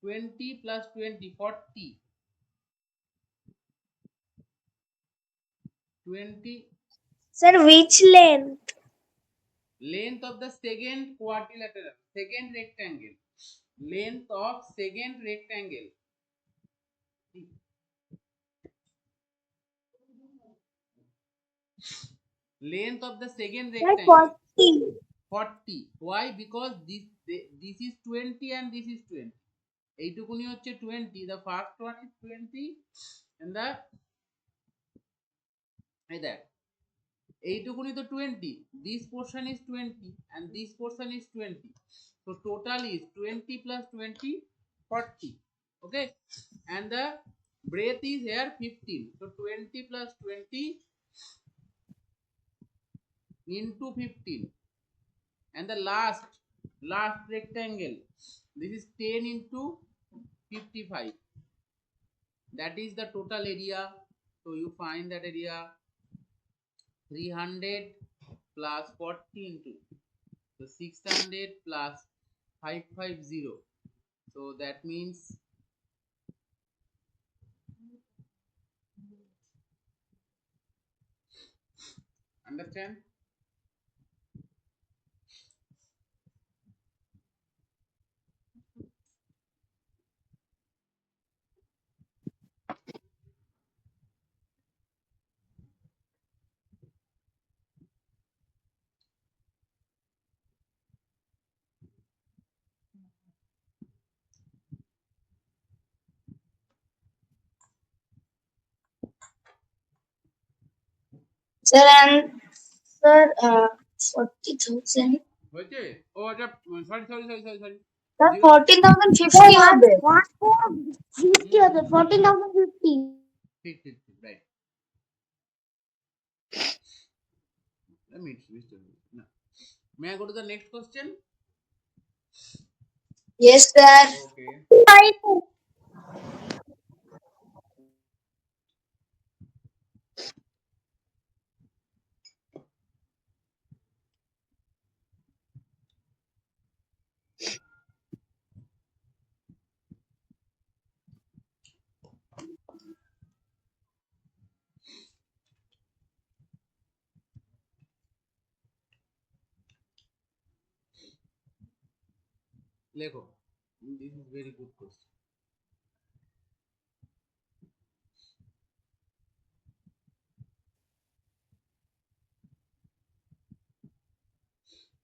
20 plus 20, 40. 20 sir which length? length of the second quadrilateral, second rectangle, length of second rectangle. Length of the second Sir, rectangle 40. 40. Why? Because this is 20 and this is 20. এইটুকুনি হচ্ছে 20, the first one is 20 and the এই দেখ এইটুকুনি তো 20, this portion is 20 and this portion is 20, so total is 20 plus 20, 40. Okay, and the breadth is here 15, so 20 plus 20 into 15, and the last rectangle, this is 10 into 55, that is the total area. So you find that area 300 plus 40 into, so 600 plus 550, so that means understand. Sir, and sir, 40,000. হয়েছে? ও আচ্ছা, sorry Sir, 14,050 হবে। 50 হবে 14,050 ঠিক right. May I go to the next question? Yes, sir. Okay. লেখো, this is very good question.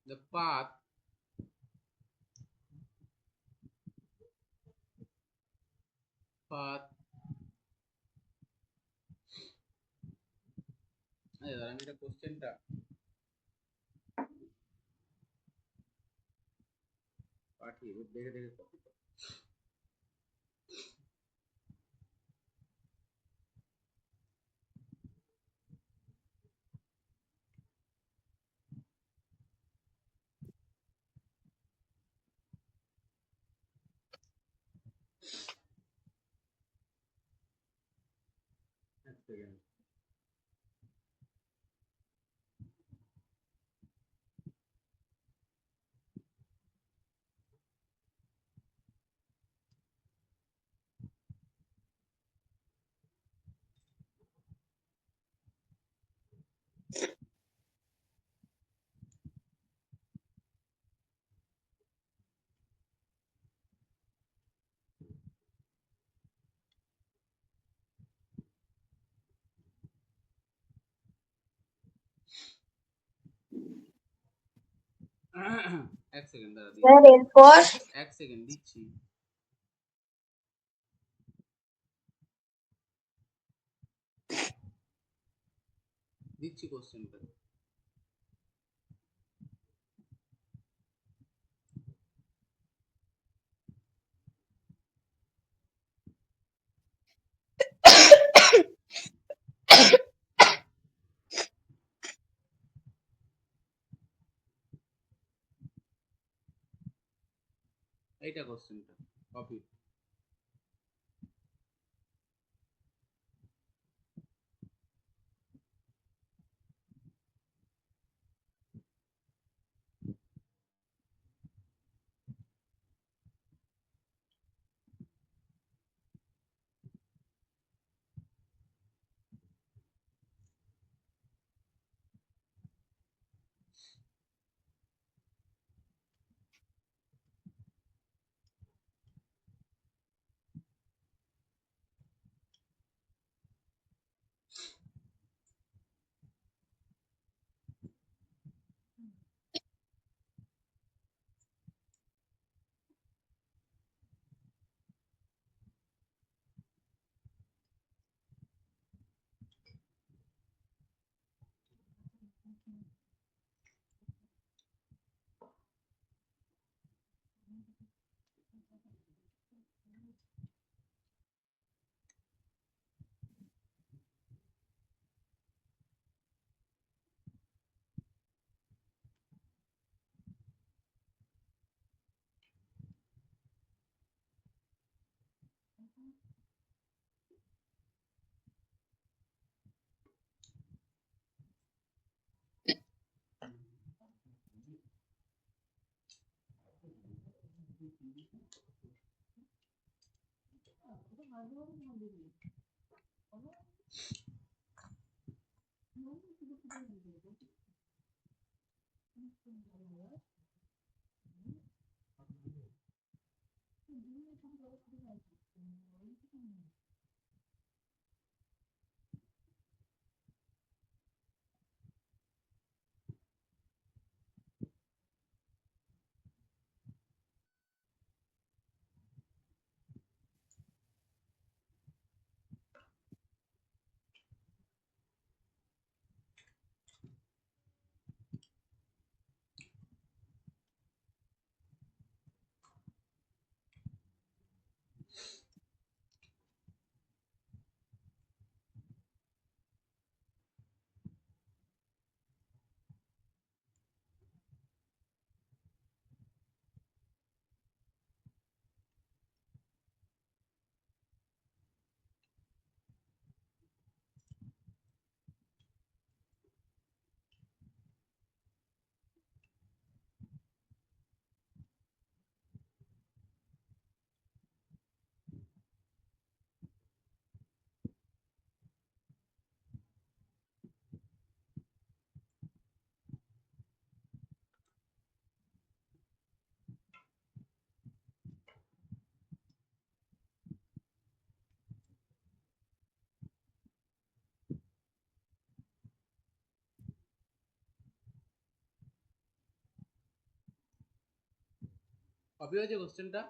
The path আমি এটা কোশ্চেনটা পাঠিয়ে দেখে copy করো। এক second. এক সেকেন্ড দাঁড়া, Sir, এরপর এক সেকেন্ড দিচ্ছি। কোশ্চেনটা এইটা কোশ্চেনটা কপি। কপি হয়েছে কোশ্চেনটা?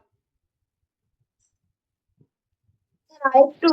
একটু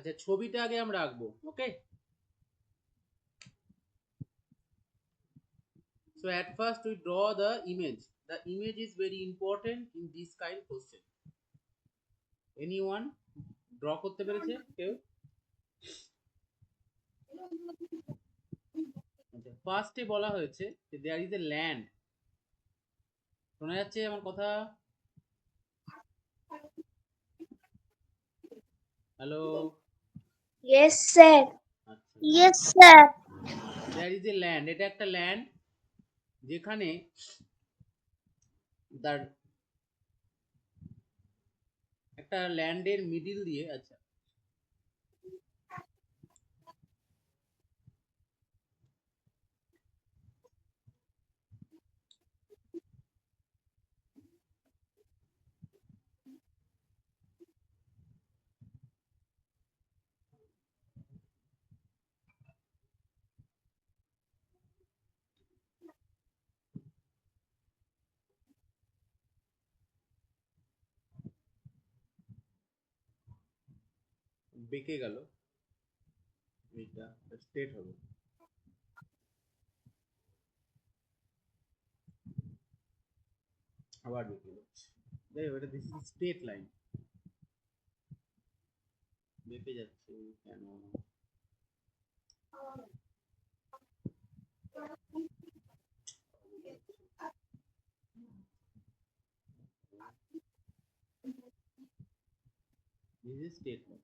আচ্ছা ছবিটা আগে আমরা আঁকবো, ওকে? So at first we draw the image. The image is very important in this kind of question. Anyone draw করতে পেরেছে কেউ? আচ্ছা ফার্স্টে বলা হয়েছে যে there is a land. শোনা যাচ্ছে আমার কথা? হ্যালো? Yes, sir. আচ্ছা Yes, sir. there is a land. এটা একটা ল্যান্ড যেখানে তার একটা ল্যান্ডের মিডিল দিয়ে, আচ্ছা বেঁকে গেল, এটা স্ট্রেট হবে। আবার বেঁকে যাচ্ছে, যাই হোক এটা দিস ইজ স্ট্রেট লাইন। বেঁকে যাচ্ছে কেন? দিস ইজ স্ট্রেট লাইন,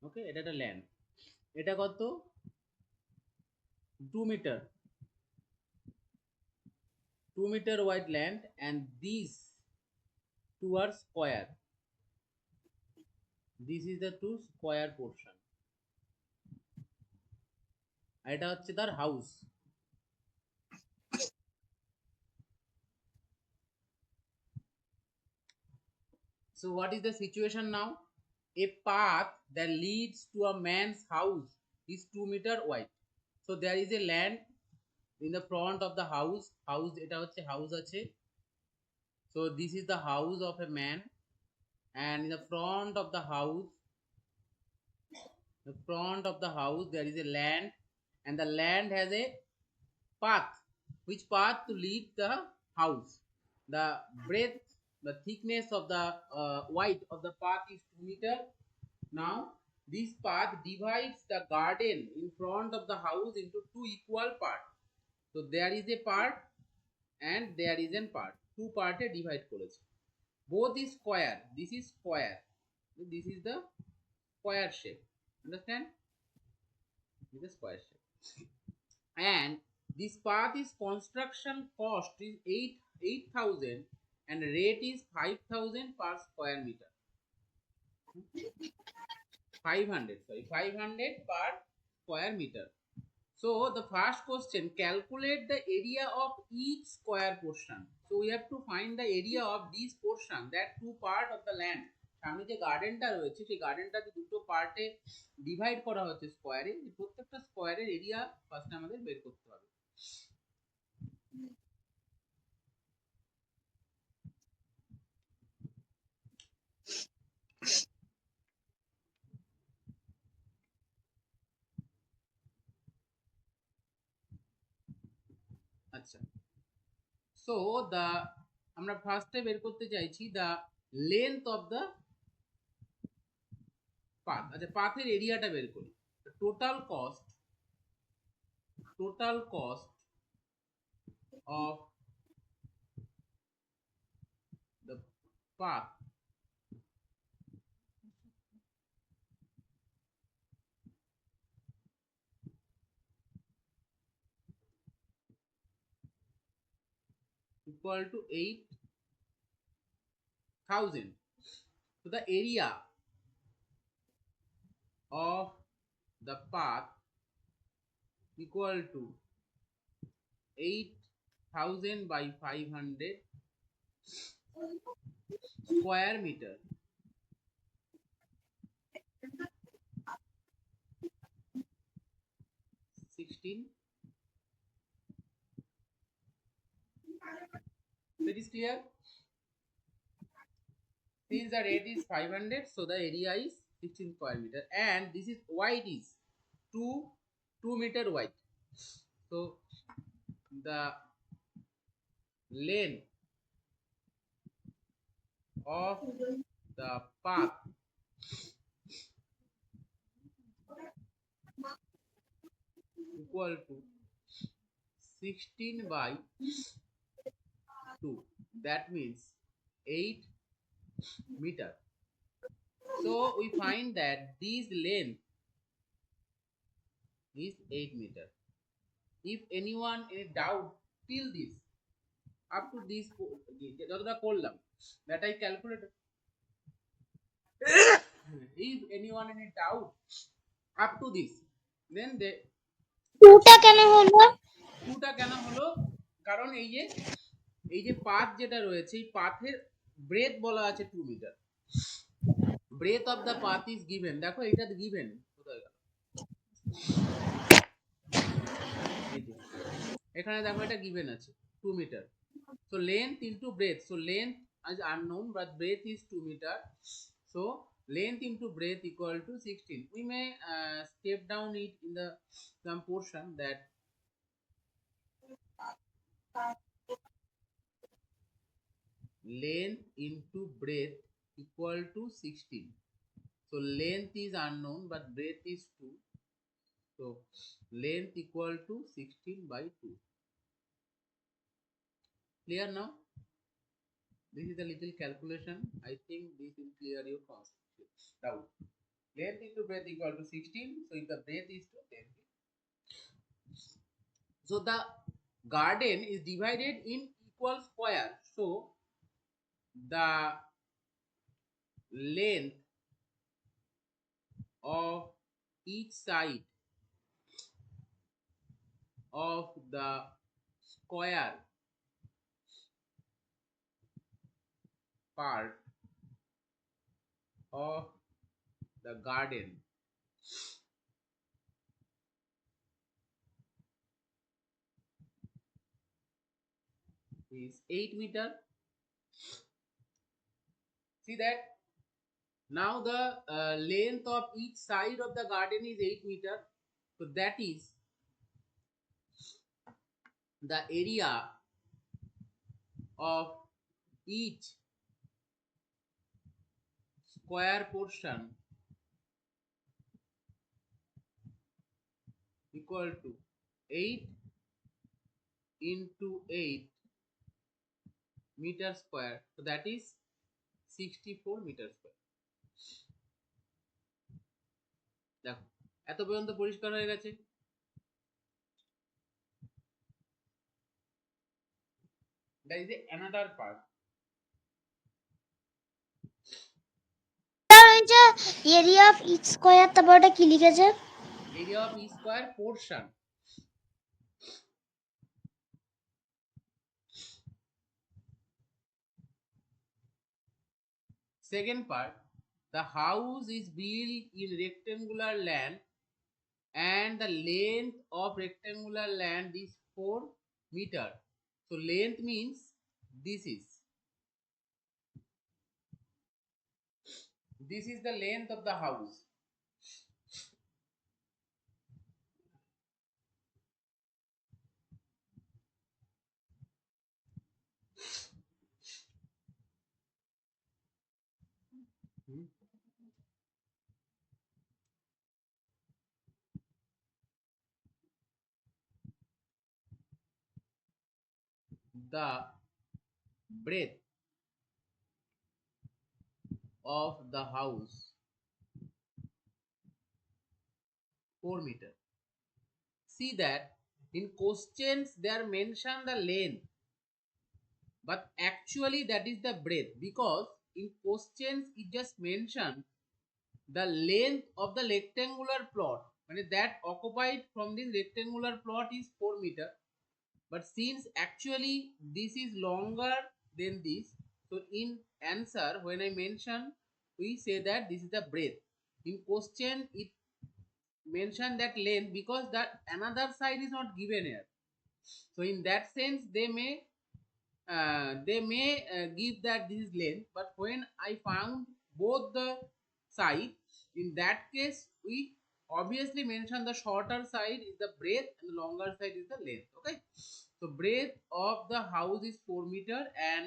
ওকে? এটা একটা ল্যান্ড। এটা কত? 2 metre, 2 meter wide land, and these two are square. This is the two square portion. এটা হচ্ছে তার house. So what is the situation now? A path that leads to a man's house is 2 meter wide. So there is a land in the front of the house. House এটা হচ্ছে house আছে। So this is the house of a man, and in the front of the house, there is a land, and the land has a path. Which path to lead the house? The breadth, the thickness of the width of the path is 2 meter. Now this path divides the garden in front of the house into two equal parts. So there is a part and there is a part, two part divide করেছে। Both is square, this is square, this is the square shape, understand? This is square shape, and this path is construction cost is 8,000 and rate is 5,000 per square meter. 500 per square meter. So the first question, calculate the area of each square portion. So we have to find the area of this portion, that two part of the land. সামনে যে গার্ডেনটা রয়েছে সেই গার্ডেনটাকে দুটো পার্টে divide করা হচ্ছে স্কোয়ারে। প্রত্যেকটা স্কোয়ারের এরিয়া ফার্স্ট আমাদের বের করতে হবে। আচ্ছা সো দা আমরা ফার্স্টে বের করতে চাইছি দা লেন্থ অফ দা পাথ। আচ্ছা পাথের এরিয়াটা বের করি। Total cost of the path equal to 8,000. So the area of the path equal to 8,000 by 500 square meter. That is clear. Since the rate is 500, so the area is 16 square meter, and this is wide is 2 meter wide. So the length of the path equal to 16 by 2. That means 8 meter. So we find that this length is 8 meter. If anyone any doubt till this, up to this যতটা করলাম, that I calculated. If anyone any doubt up to this, then they টুটা কেন হলো? টুটা কেন হলো? কারণ এই যে পাথ যেটা রয়েছে, এই পাথের ব্রেথ বলা আছে 2 মিটার। Breadth of the path is given. দেখো এটা গিভেন কোথায় গেল, এখানে দেখো এটা গিভেন আছে 2 metre. So length into breadth. So length is unknown, but breadth is 2 meter. So length into breadth equal to 16. We may step down it in the some portion that length into breadth equal to 16. So length is unknown, but breadth is 2. So length equal to 16 by 2. Clear now? This is a little calculation. I think this will clear your doubt. Length into breadth equal to 16. So if the breadth is 2, then so the garden is divided in equal square. So the length of each side of the square part of the garden is 8 meter. See that now the length of each side of the garden is 8 meter. So that is the area of each square portion equal to 8 into 8 meter square. So that is 64 meter square. দেখো এত পর্যন্ত পরিষ্কার হয়ে গেছে। That is another part. Area of each square, তারপর ওটা কি লিখেছে? Area of each square portion. Second part, the house is built in rectangular land and the length of rectangular land is 4 meter. So length means this is the length of the house. The breadth of the house 4 meter. See that in questions they are mentioned the length, but actually that is the breadth, because in questions it just mentioned the length of the rectangular plot, that occupied from this rectangular plot is 4 meter, but since actually this is longer than this, so in answer when I mention we say that this is the breadth. In question it mentioned that length because that another side is not given here, so in that sense they may give that this is length, but when I found both the side In that case, we obviously mention the shorter side is the breadth and the longer side is the length. Okay, so breadth of the house is 4 meter and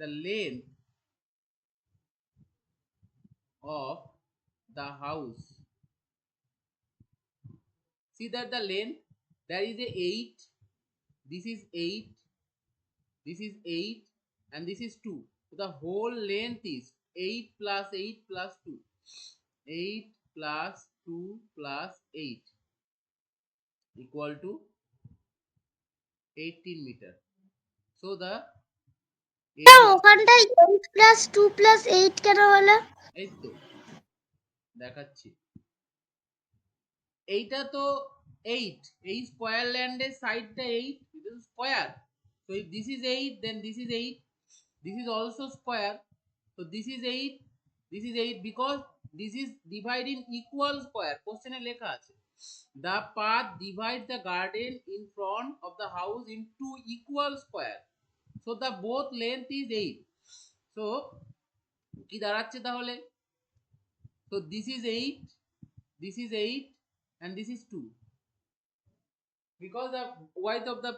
the length of the house, see that the length there is a 8, this is 8, this is 8 and this is 2, so the whole length is 8 plus 8 plus 2, 8 plus 2 plus 8 equal to 18 meter. So the area, ওখানটায় 8 plus 2 plus 8 কেন হলো? এই তো দেখাচ্ছি, এইটা তো 8, এই square ল্যান্ডের সাইডটা 8, it is square, so if this is 8 then this is 8, this is also square, so this is 8, this is 8 because this is divided in equal square. Question এ লেখা আছে the path divides the garden in front of the house in two equal square, so the both length is 8, so কি দাঁড়াচ্ছে তাহলে, so this is 8, this is 8 and this is 2 because the width of the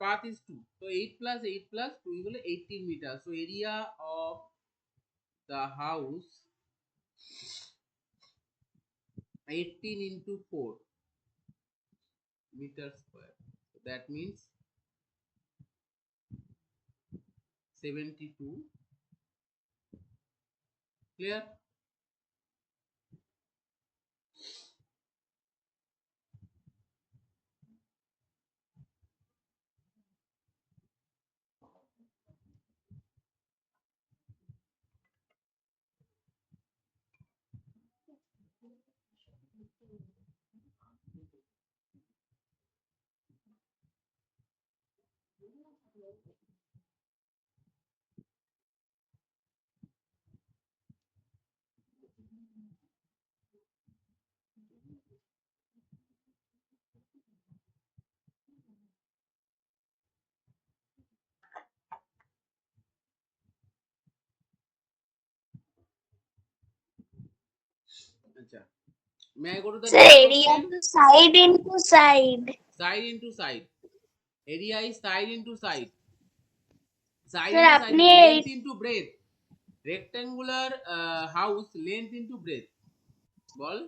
path is 2, so 8 plus 8 plus 2 equal to 18 meters. So area of the house 18 into 4 meter square, so that means 72. Clear? Acha, may I go to the Sir, next area question? to side into side. Side into side, area is side into side, side Sir, into side, আপনি length into breadth, rectangular house length into breadth, ball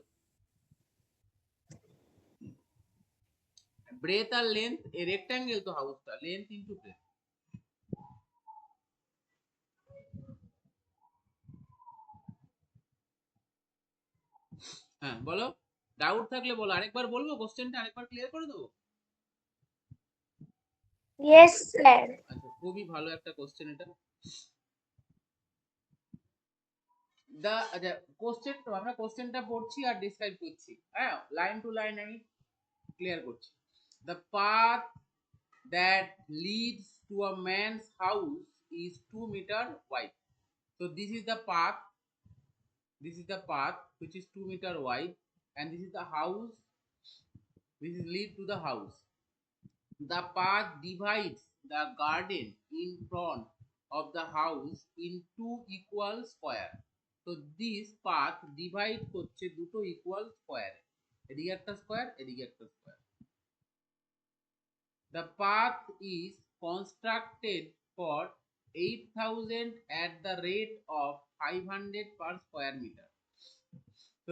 breadth R length, a rectangle তো হাউসটা length into breadth, হ্যাঁ বলো, doubt থাকলে বলো, আরেকবার বলবো কোশ্চেনটা, আরেকবার ক্লিয়ার করে দেবো। yes sir. আচ্ছা, খুবই ভালো একটা কোশ্চেন এটা। দা আচ্ছা কোশ্চেন তো আমরা কোশ্চেনটা পড়ছি আর ডিসক্রাইব করছি, হ্যাঁ লাইন টু লাইন আমি ক্লিয়ার করছি। The path that leads to a man's house is 2 meter wide, so this is the path, this is the path which is 2 meter wide and this is the house, this is lead to the house. The path divides the garden in front of the house in two equal square, so this path divide করছে দুটো equal square, এদিকে একটা square এদিকে একটা square. The path is constructed for 8,000 at the rate of 500 per square meter, so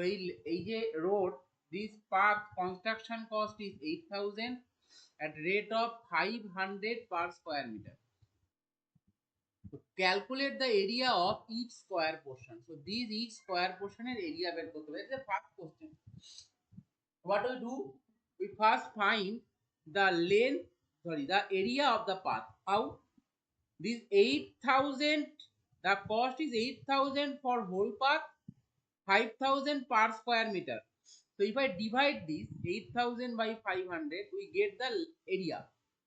এই যে road, this path construction cost is 8,000 at rate of 500 per square meter. So calculate the area of each square portion, so these each square portion এর area বের করতে হবে, এটা first question. What we do, we first find the length, sorry, the area of the path. How? This 8,000, the cost is 8,000 for whole path, 5,000 per square meter, so if I divide this 8,000 by 500 we get the area.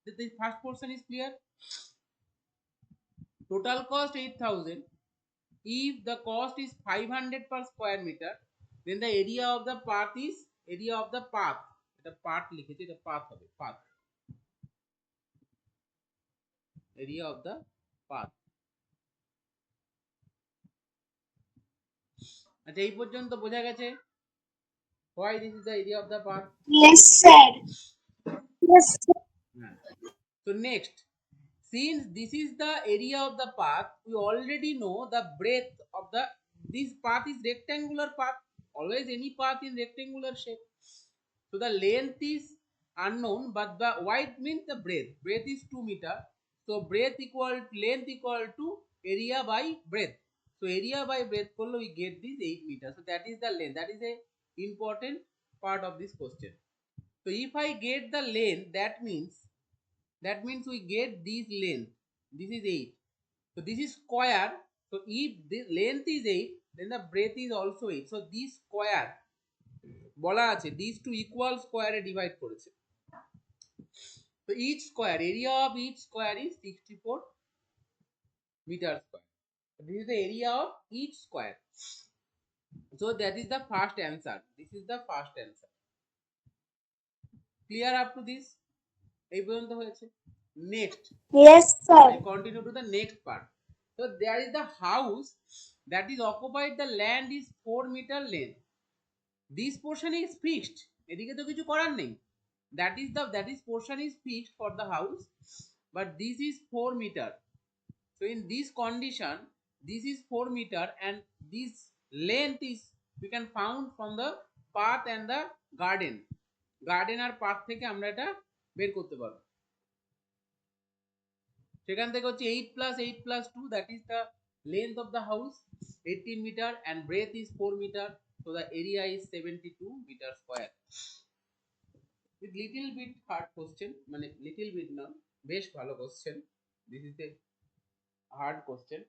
The first portion is clear. Total cost 8,000, if the cost is 500 per square meter then the area of the path is, area of the path, এটা path লিখেছি, এটা path হবে, path, area of the path। আচ্ছা এই পর্যন্ত বোঝা গেছে? Why this is the area of the path? Yes, sir. Yes, sir. Yeah. So next, since this is the area of the path, we already know the breadth of the this path is rectangular path. Always any path in rectangular shape. So the length is unknown, but the width means the breadth. Breadth is 2 meter. So breadth equal length equal to area by breadth. So area by breadth করলে we get this 8 meter. So that is the length. That is a important part of this question. So if I get the length, that means we get this length. This is 8. So this is square. So if the length is 8, then the breadth is also 8. So this square বলা আছে these two equal square divide করেছে. So each square area of each square is 64 meter square. So this is the area of each square. So that is the first answer. This is the first answer. Clear up to this? এই পর্যন্ত হয়েছে. Next, Yes, sir. I continue to the next part. So there is the house that is occupied. The land is 4 meter length. This portion is fixed. এদিকে তো কিছু করার নেই. That is portion is fixed for the house, but this is 4 meter. So in this condition, this is 4 meter and this length is we can found from the path and the garden. Garden R path থেকে আমরা এটা বের করতে পারবো. সেখান থেকে হচ্ছে 8 plus 8 plus 2, that is the length of the house 18 meter and breadth is 4 meter. So the area is 72 meter square. With little bit hard question, মানে little bit না, বেশ ভালো question. This is a hard question,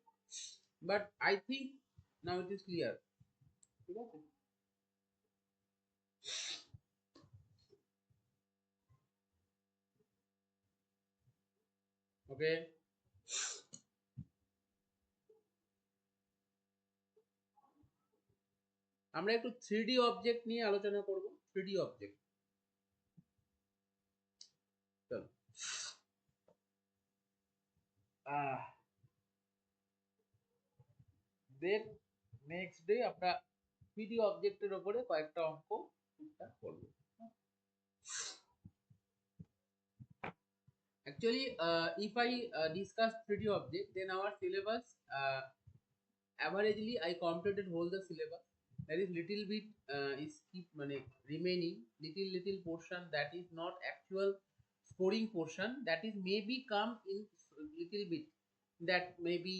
but I think now it is clear. ঠিক আছে? Okay. আমরা একটু 3D object নিয়ে আলোচনা করব. 3D object. চলো. দেন নেক্সট ডে আমরা 3D অবজেক্টের উপরে কয়েকটা অঙ্ক টুকটাক করব. Actually, if I discuss 3D object, then our syllabus averagely I completed whole the syllabus. There is little bit is keep remaining little portion that is not actual scoring portion, that is maybe come in little bit, that maybe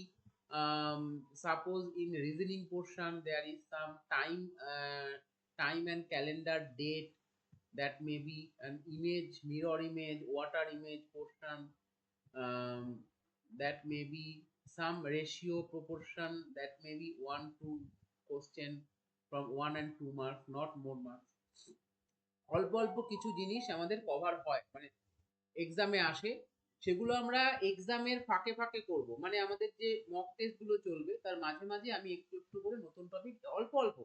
suppose in reasoning portion there is some time and calendar date, that may be an image, mirror image, water image portion, that may be some ratio proportion, that may be 1 to question from 1 and 2 marks, not more marks. অল্প অল্প কিছু জিনিস আমাদের cover হয়, মানে এক্সামে আসে, সেগুলো আমরা এক্সামের ফাঁকে ফাঁকে করব. মানে আমাদের যে মক টেস্ট গুলো চলবে তার মাঝে মাঝে আমি একটু একটু করে নতুন টপিক অল্প অল্প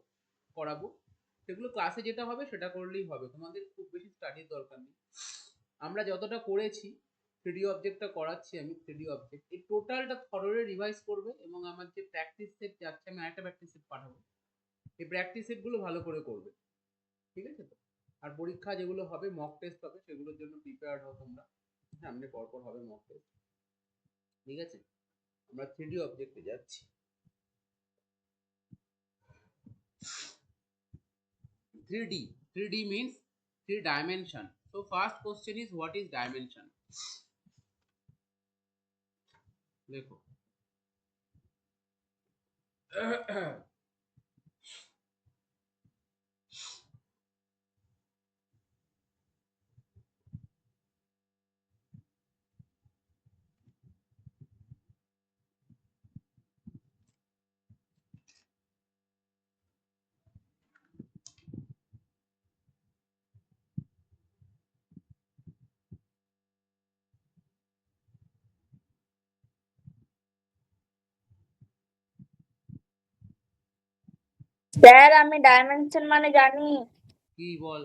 করাবো. সেগুলো ক্লাসে যেটা হবে সেটা করলেই হবে, তোমাদের খুব বেশি স্টাডির দরকার নেই. আমরা যতটা করেছি 3D অবজেক্টটা করাচ্ছি আমি, 3D অবজেক্ট এই টোটালটা থরোলি রিভাইজ করবে, এবং আমার যে প্র্যাকটিস সেট যাচ্ছে আমি আরেকটা প্র্যাকটিস সেট পাঠাবো, এই প্র্যাকটিস সেটগুলো ভালো করে করবে. ঠিক আছে তো? আর পরীক্ষা যেগুলো হবে মক টেস্ট হবে সেগুলোর জন্য প্রিপেয়ার্ড হও তোমরা, সামনে পরপর হবে মক টেস্ট. ঠিক আছে, আমরা 3D অবজেক্টে যাচ্ছি. 3D means 3 dimension. So first question is what is dimension? देखो স্যার আমি ডাইমেনশন মানে জানি। কি বল?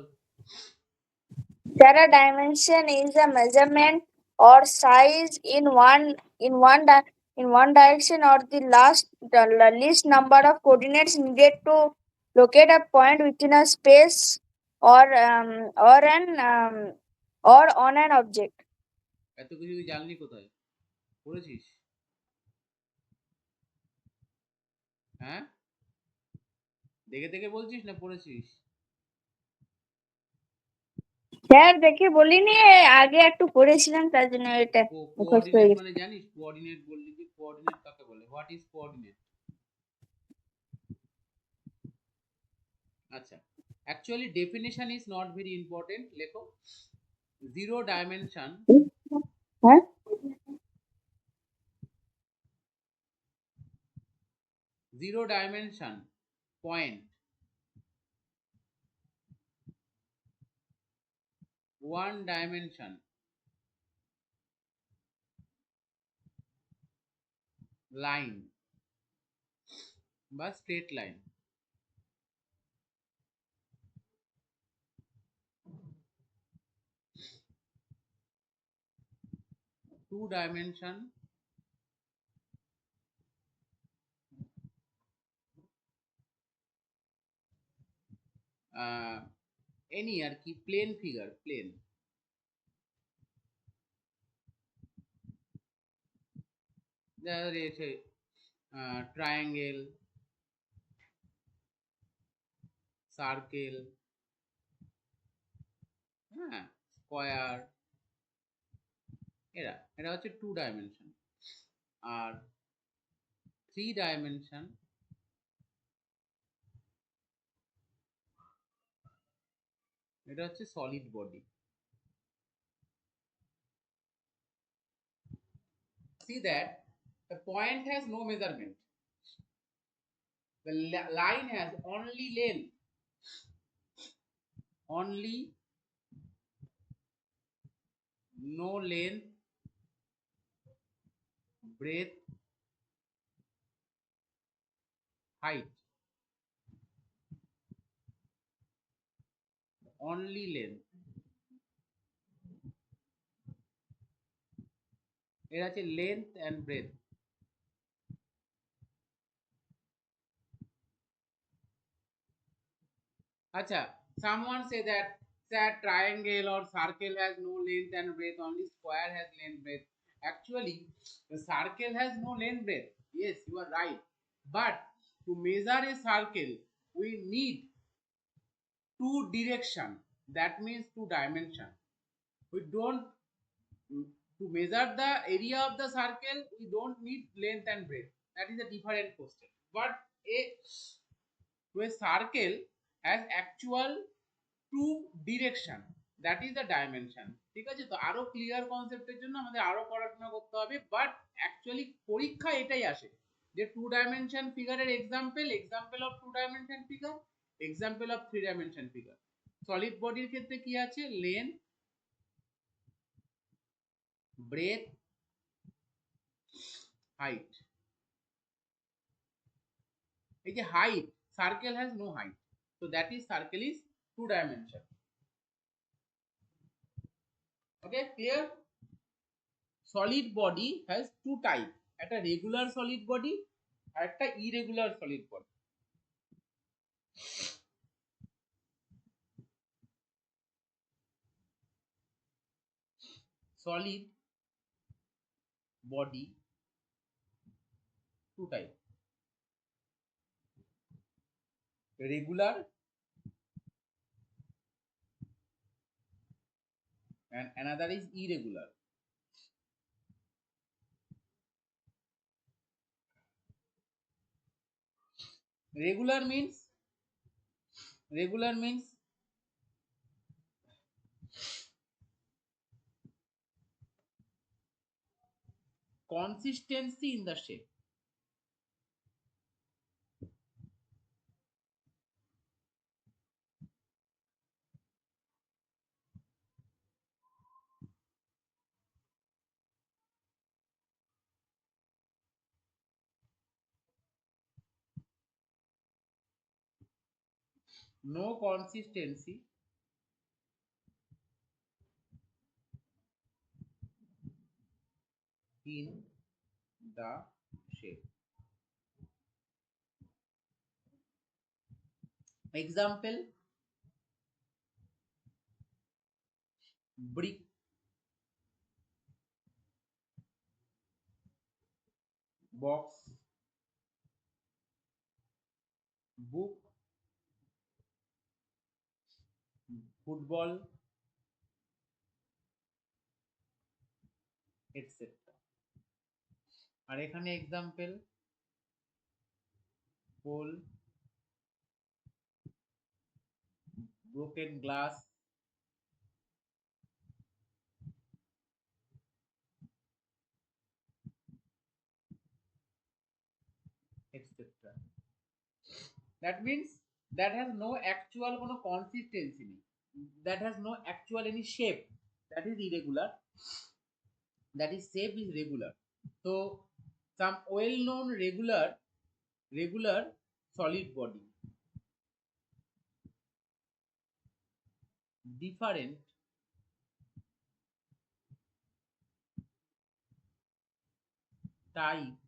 Sir dimension is a measurement or size in one direction or the least number of coordinates needed to locate a point within a space or on an object. এত কিছু তুই জানলি কোথায়? পড়েছিস? হ্যাঁ, দেখে দেখে বলছিস না পড়েছিস? স্যার দেখে বলিনি, আগে একটু পড়েছিলাম তার জন্য এটা মুখস্থ হয়ে কোঅর্ডিনেট গেছে। মানে জানিস? কোঅর্ডিনেট বললি যে, কোঅর্ডিনেট কাকে বলে? What is coordinate? আচ্ছা, actually definition is not very important. লেখো জিরো ডাইমেনশন হ্যাঁ, zero dimension point one dimension line বা straight line two dimension any আর কি প্লেন ফিগার প্লেন দেখা রয়েছে ট্রায়াঙ্গেল সার্কেল হ্যাঁ স্কোয়ার এরা হচ্ছে টু ডাইমেনশন আর থ্রি ডাইমেনশন এটা হচ্ছে solid body see that the point has no measurement the line has only length only no length breadth height only length এর আছে length and breadth আচ্ছা someone say that triangle or circle has no length and breadth only square has length breadth actually the circle has no length breadth yes you are right but to measure a circle we need two direction that means two dimension we don't to measure the area of the circle we don't need length and breadth that is a different question but a circle has actual two direction that is the dimension ঠিক আছে তো আরো clear কনসেপ্টের জন্য আমাদের আরো পড়াশোনা করতে হবে বাট অ্যাকচুয়ালি পরীক্ষা এটাই আসে যে টু ডাইমেনশন ফিগারের example of two dimension figure example of three dimension figure solid বডির ক্ষেত্রে কি আছে লেন্থ breadth height এই যে height circle has no height so that is circle is two dimension okay clear solid body has two type একটা regular solid body আর একটা irregular solid body solid body two type regular and another is irregular regular means consistency in the shape no consistency in the shape example brick, box, book, football, etc. আর এখানে example pole, broken glass, etc. That means that has no actual কোনো consistency নেই, that has no actual any shape, that is irregular, that is shape is regular. So some well known regular solid body, different type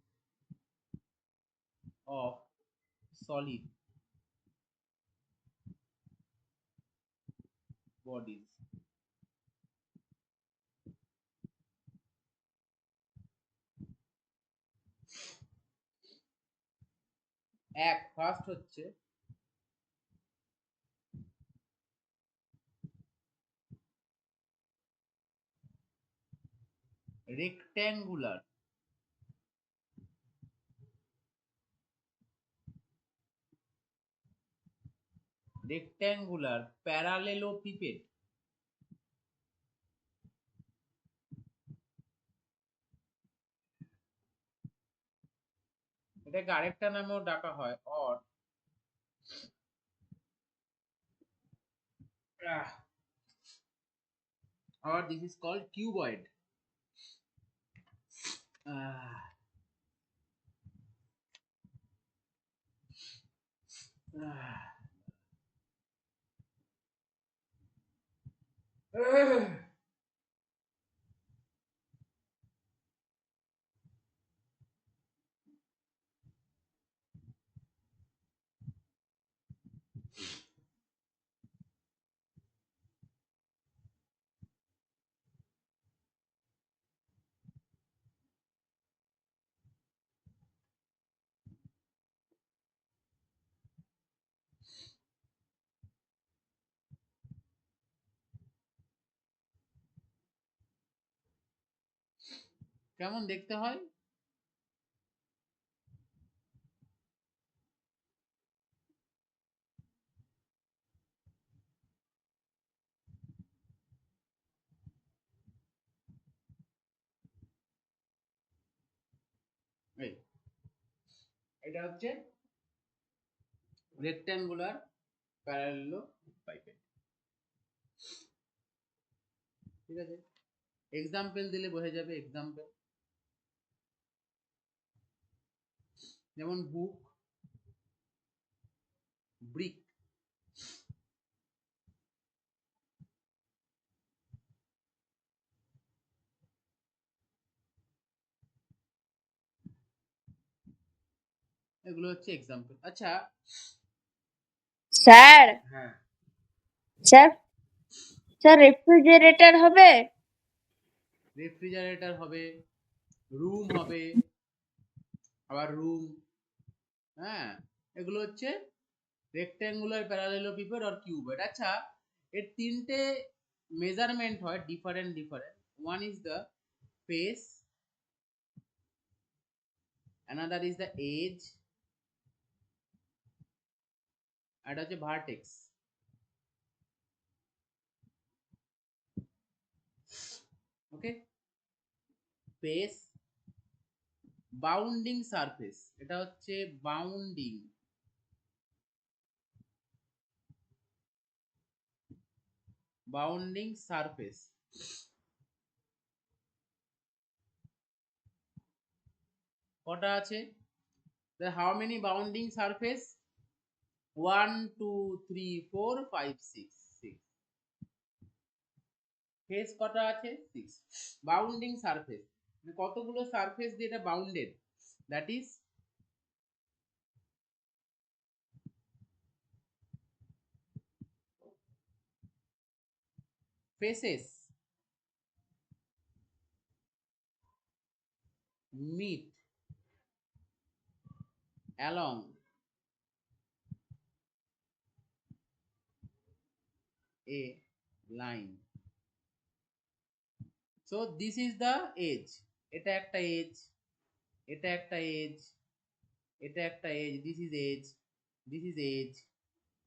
of solid bodies. এক first হচ্ছে rectangular, parallelepiped, এটাকে আরেকটা নামেও ডাকা হয় or this is called cuboid. কেমন দেখতে হয়? এটা হচ্ছে রেক্ট্যাঙ্গুলার প্যারালেলোপাইপেড, ঠিক আছে? এক্সাম্পল দিলে বোঝা যাবে। এক্সাম্পল যেমন বুক, ব্রিক, এগুলো হচ্ছে এক্সাম্পল। আচ্ছা স্যার হ্যাঁ স্যার স্যার রেফ্রিজারেটর হবে? রেফ্রিজারেটর হবে, রুম হবে, আবার রুম, হ্যাঁ এগুলো হচ্ছে রেক্ট্যাঙ্গুলার প্যারালেলোপিপেড আর কিউবয়েড। আচ্ছা এর তিনটে মেজারমেন্ট হয় different. One is the face, another is the edge, আর হচ্ছে ভার্টেক্স। ওকে, ফেস, বাউন্ডিং সারফেস, এটা হচ্ছে বাউন্ডিং সারফেস। কটা আছে? How many bounding surface? 1 2 3 4 5 6 6। Face কটা আছে? 6। বাউন্ডিং সারফেস কতগুলো সারফেস দিয়ে এটা bounded, that is faces, meet along a line. So this is the edge. এটা একটা edge, এটা একটা edge, এটা একটা edge. This is edge, this is edge.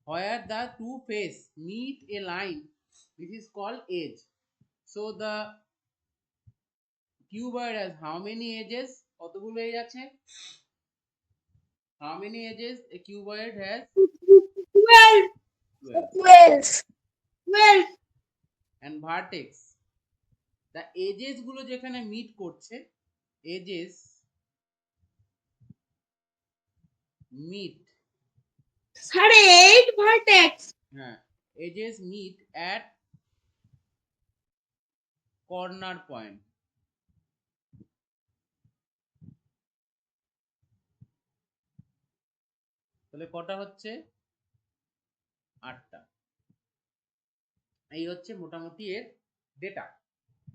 Where the two face meet a line, this is called edge. So the cuboid has how many edges? কতগুলো edge আছে? How many edges a cuboid has? 12. 12. 12. 12. And vertex, the edges গুলো যেখানে meet করছে, edges meet, Sir, 8 vertex. হ্যাঁ, edges meet at corner point. তাহলে কটা হচ্ছে? 8টা। এই হচ্ছে মোটামুটি এর ডেটা,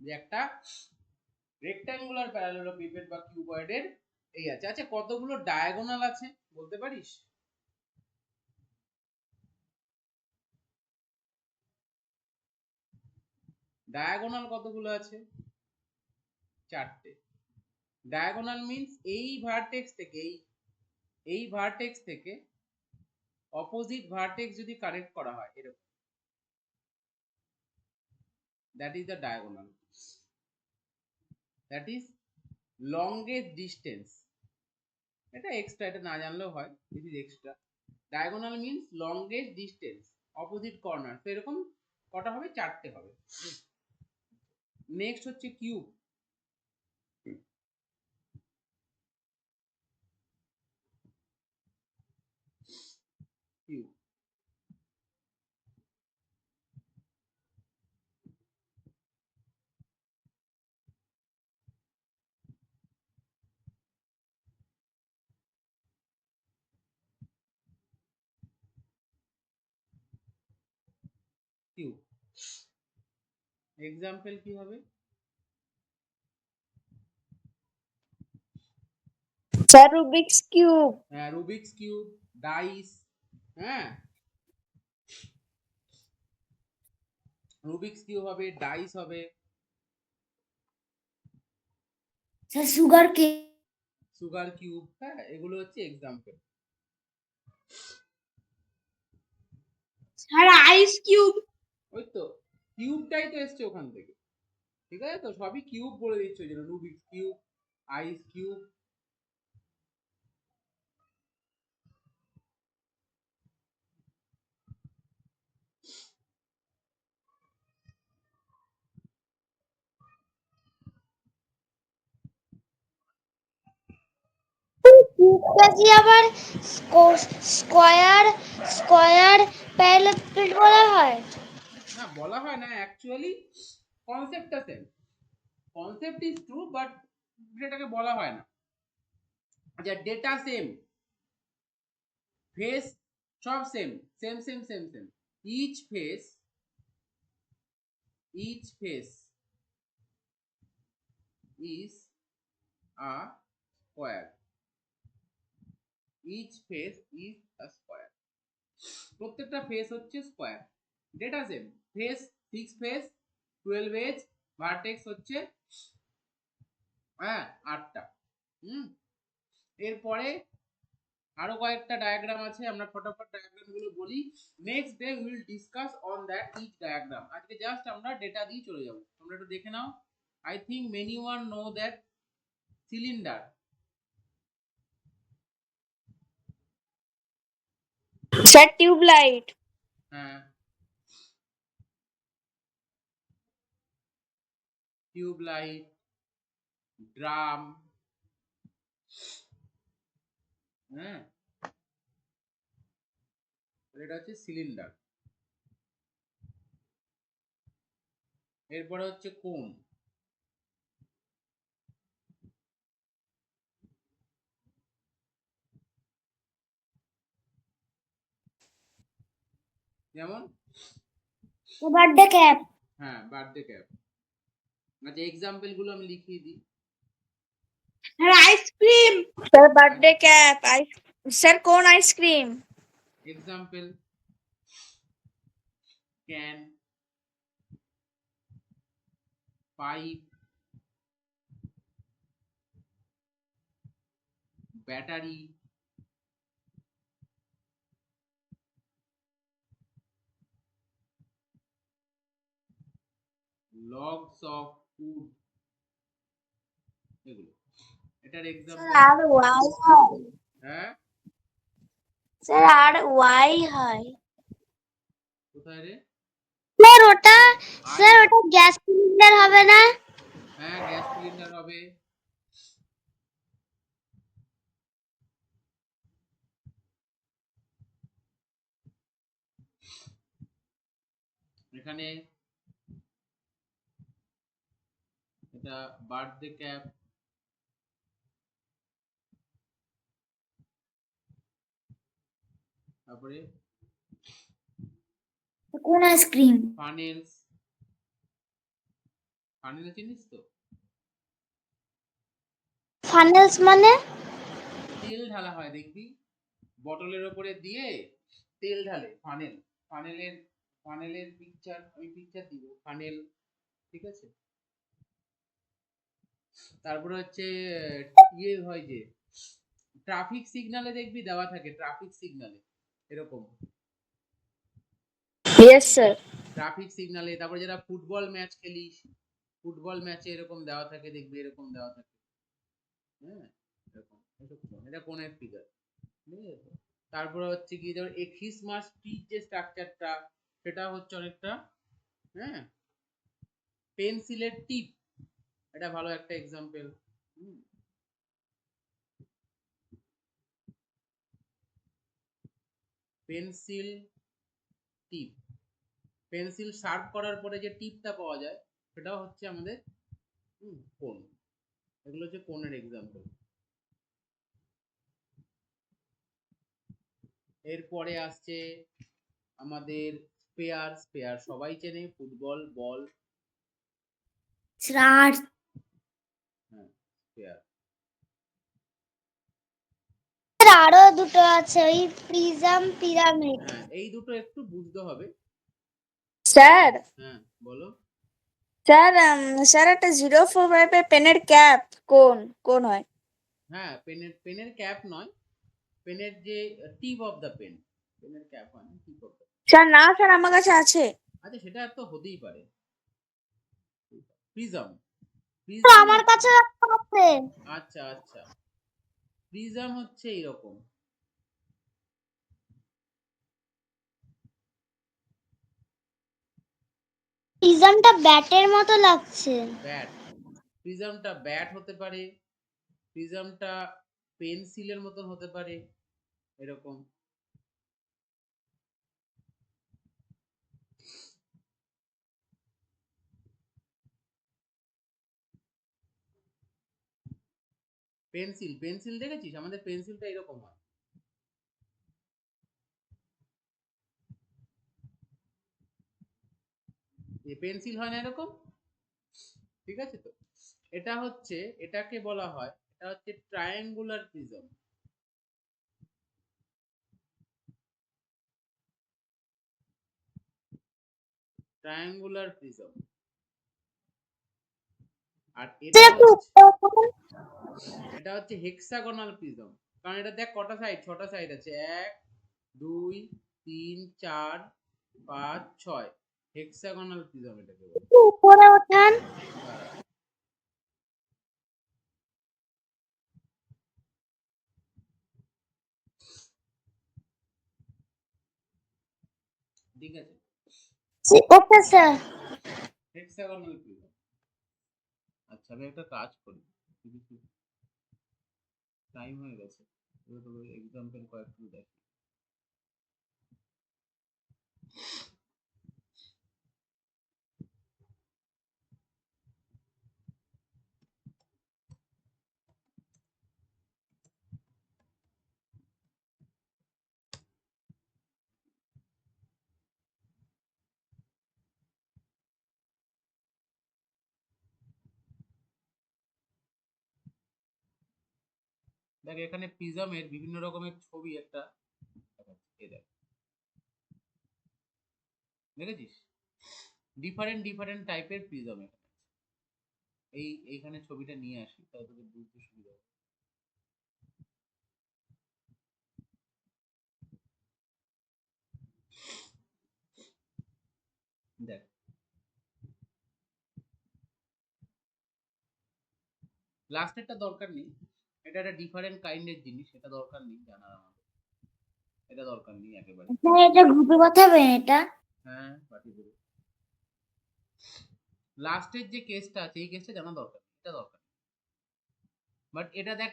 যে একটা রেক্ট্যাঙ্গুলার প্যারালেলোপিপেড বা কিউবয়েডের এই আছে। আচ্ছা, কতগুলো ডায়াগোনাল আছে বলতে পারিস? ডায়াগোনাল কতগুলো আছে? 4টে। ডায়াগোনাল মিন্স এই ভার্টেক্স থেকে এই ভার্টেক্স থেকে অপোজিট ভার্টেক্স যদি কানেক্ট করা হয় এরকম, that is the diagonal, that is longest distance. এটা এক্সট্রা, এটা না জানলেও হয়, this is extra. Diagonal means longest distance opposite corner. তো এরকম কটা হবে? 4টে হবে। নেক্সট হচ্ছে কিউব। কিউব কিউব এক্সাম্পল কি হবে? Sir, Rubik's Cube. হ্যাঁ, রুবিক্স কিউব, ডাইস। হ্যাঁ, রুবিক্স কিউব হবে, ডাইস হবে, sir sugar cake. Sugar cube. হ্যাঁ, এগুলো হচ্ছে এক্সাম্পল। Sir, Ice Cube. ওই তো কিউবটাই তো এসছে ওখান থেকে, ঠিক আছে? তো সবই কিউব বলে দিচ্ছে, ওই জন্য রুবিক্স কিউব, আইস কিউব। কিউবটা কি আবার স্কোয়ার স্কোয়ার প্যারালেলোপিড বলা হয়? না, বলা হয় না, অ্যাকচুয়ালি কনসেপ্টটা same, concept is true, but এটাকে বলা হয় না। আচ্ছা, ডেটা সেম, ফেস সব same, same same same same, each face is a square, each face is a square. প্রত্যেকটা ফেস হচ্ছে square, data same. Face 6 face, 12 edge, vertex হচ্ছে হ্যাঁ 8টা। এরপরে আরো কয়েকটা ডায়াগ্রাম আছে, আমরা ফটাফট ডায়াগ্রাম গুলো বলি। Next day will discuss on that each diagram. আজকে জাস্ট আমরা ডেটা দিয়ে চলে যাব। তোমরা একটু দেখে নাও। I think many one know that cylinder. Sir, tube light. হ্যাঁ, টিউব লাইট, ড্রাম, হ্যাঁ, এটা হচ্ছে সিলিন্ডার। এরপরে হচ্ছে কোন, যেমন বার্থডে ক্যাপ। হ্যাঁ, বার্থডে ক্যাপ। আচ্ছা, এক্সাম্পল গুলো আমি লিখিয়ে দিই। Ice cream. Sir, birthday cap. Sir, cone ice cream. Example: can, pipe, battery, logs of wood, এগুলো এটার এক্সাম্পল। আর ওয়াই হয়। হ্যাঁ, স্যার আর ওয়াই হয়। কোথায় রে? স্যার ওটা আই স্যার হয়। ওটা গ্যাস সিলিন্ডার হবে না? হ্যাঁ, গ্যাস সিলিন্ডার হবে। এখানে এটা বার্থডে ক্যাপ, তারপরে কোন আইসক্রিম? ফানেলস। ফানেল চিনিস তো? ফানেলস মানে? তেল ঢালা হয় দেখবি, বটলের ওপরে দিয়ে তেল ঢালে, ফানেল। ফানেলের ফানেলের পিকচার, আমি পিকচার দিব, ফানেল। ঠিক আছে, তারপরে হচ্ছে ইয়ে হয় যে ট্রাফিক সিগনালে দেখবি দেওয়া থাকে, ট্রাফিক সিগনালে এরকম, Yes, sir. ট্রাফিক সিগনালে। তারপরে যারা ফুটবল ম্যাচ খেলিস, ফুটবল ম্যাচে এরকম দেওয়া থাকে দেখবি, এরকম দেওয়া থাকে। হ্যাঁ, এরকম এটা কোণের ফিগার। ঠিক আছে, তারপরে হচ্ছে কি ধর এই খ্রিসমাস ট্রির যে স্ট্রাকচারটা, সেটা হচ্ছে অনেকটা, হ্যাঁ, পেন্সিলের টিপ, এটা ভালো একটা এক্সাম্পল। পেন্সিল টিপ, পেন্সিল শার্প করার পরে যে টিপটা পাওয়া যায়, সেটাও হচ্ছে আমাদের কোন। এগুলো হচ্ছে কোনের এক্সাম্পল। এরপরে আসছে আমাদের স্পেয়ার। স্পেয়ার সবাই চেনে, ফুটবল বল। স্যার হ্যাঁ, স্পেয়ার। আরো দুটো আছে, ওই প্রিজম, পিরামিড। হ্যাঁ, এই দুটো একটু বুঝতে হবে। স্যার, হ্যাঁ, বলো। স্যার, স্যার একটা 045 এর পেনের ক্যাপ কোন কোন হয়? হ্যাঁ, পেনের ক্যাপ নয়, পেনের যে টিপ অফ দ্য পেন, পেনের ক্যাপ হয় না, টিপ অফ দ্য। স্যার না স্যার, আমার কাছে আছে। আচ্ছা, সেটা তো হতেই পারে। Prism, prism. আমার কাছে আছে। আচ্ছা আচ্ছা, প্রিজম হচ্ছে এইরকম। প্রিজমটা ব্যাটের মতো লাগছে। ব্যাট, প্রিজমটা ব্যাট হতে পারে, প্রিজমটা পেন্সিলের মতন হতে পারে, এরকম। পেন্সিল, পেন্সিল দেখেছিস? আমাদের পেন্সিলটা এরকম হয়। এই পেন্সিল হয় না এরকম, ঠিক আছে তো? এটা হচ্ছে, এটাকে বলা হয়, এটা হচ্ছে ট্রায়াঙ্গুলার প্রিজম। Triangular prism. আর এটা হচ্ছে হেক্সাগোনাল প্রিজম। কারণ এটা দেখ কটা সাইড, ছটা সাইড আছে, 1 2 3 4 5 6, হেক্সাগোনাল প্রিজম এটাকে বলে। উপরে ওঠান। দাঁড়া, ঠিক আছে, ওকে স্যার। Hexagonal prism. আচ্ছা, আমি একটা কাজ করি, টাইম হয়ে গেছে, এবার তোকে এক্সাম্পল কয়েকটু দেখ। দেখ এখানে প্রিজমের বিভিন্ন রকমের ছবি একটা এই দেখ, দেখেছিস ডিফারেন্ট ডিফারেন্ট টাইপের প্রিজম এখানে আছে। এইখানে ছবিটা নিয়ে আসি তাহলে তোদের বুঝতে সুবিধা হবে। দেখ লাস্টেরটা দরকার নেই, এটা একটা ডিফারেন্ট কাইন্ডের জিনিস, এটা দরকার নেই জানার আমাদের, এটা দরকার নেই একেবারে। স্যার এটা গ্রুপে পাঠাবেন এটা? হ্যাঁ পাঠিয়ে দেবো। লাস্টের যে কেসটা আছে এই কেসটা জানা দরকার, এটা দরকার। বাট এটা দেখ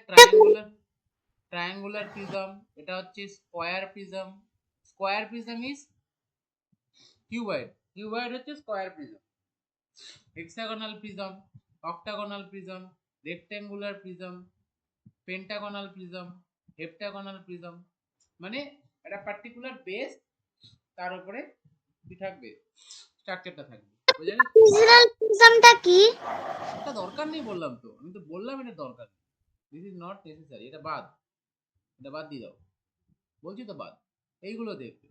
ট্রায়াঙ্গুলার প্রিজম, এটা হচ্ছে square prism. Square prism is cuboid, cuboid হচ্ছে square prism. Hexagonal prism, octagonal prism, rectangular prism, pentagonal prism, heptagonal prism, মানে একটা পার্টিকুলার বেস, তার উপরে কি থাকবে স্ট্রাকচারটা থাকবে, বুঝলি? ইন্টিগ্রাল প্রিজমটা কি? এটা দরকার নেই বললাম তো, আমি তো বললাম এটা দরকার নেই, দিস ইজ নট নেসেসারি, এটা বাদ, এটা বাদ দিয়ে দাও, বলছি তো বাদ, এইগুলো দেখবে।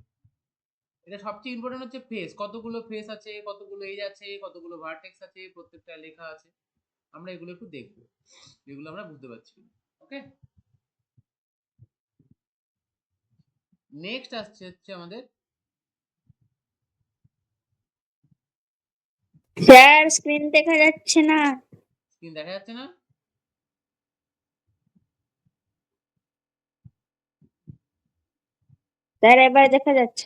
এটা সবচেয়ে ইম্পর্টেন্ট হচ্ছে ফেস, কতগুলো ফেস আছে, কতগুলো এজ আছে, কতগুলো ভার্টেক্স আছে, প্রত্যেকটা লেখা আছে, আমরা এগুলো একটু দেখবো, এগুলো আমরা বুঝতে পারছি। ওকে, নেক্সট আসছে হচ্ছে আমাদের স্যার স্ক্রিন দেখা যাচ্ছে না। স্ক্রিন দেখা যাচ্ছে না, স্যার এবার দেখা যাচ্ছে।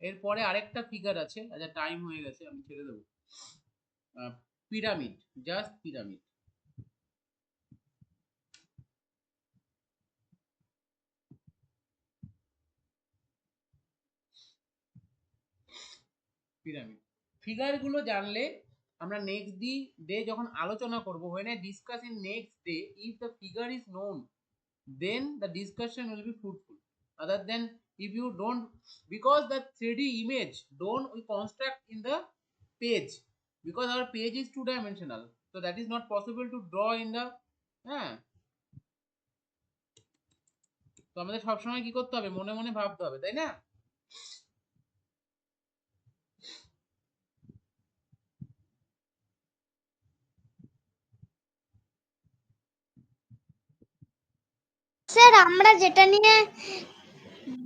এরপরে আরেকটা ফিগার আছে, আচ্ছা টাইম হয়ে গেছে আমি ছেড়ে দেবো। Pyramid, just pyramid. Pyramid figure গুলো জানলে আমরা নেক্সট ডে যখন আলোচনা করব, when I discuss in next day, if the figure is known, then the discussion will be fruitful. Other than if you don't, because the 3D image don't we construct in the page, because our page is 2 dimensional, so that is not possible to draw in the, হ্যাঁ, তো আমাদের সবসময় কি করতে হবে, মনে মনে ভাবতে হবে, তাই না? স্যার আমরা যেটা নিয়ে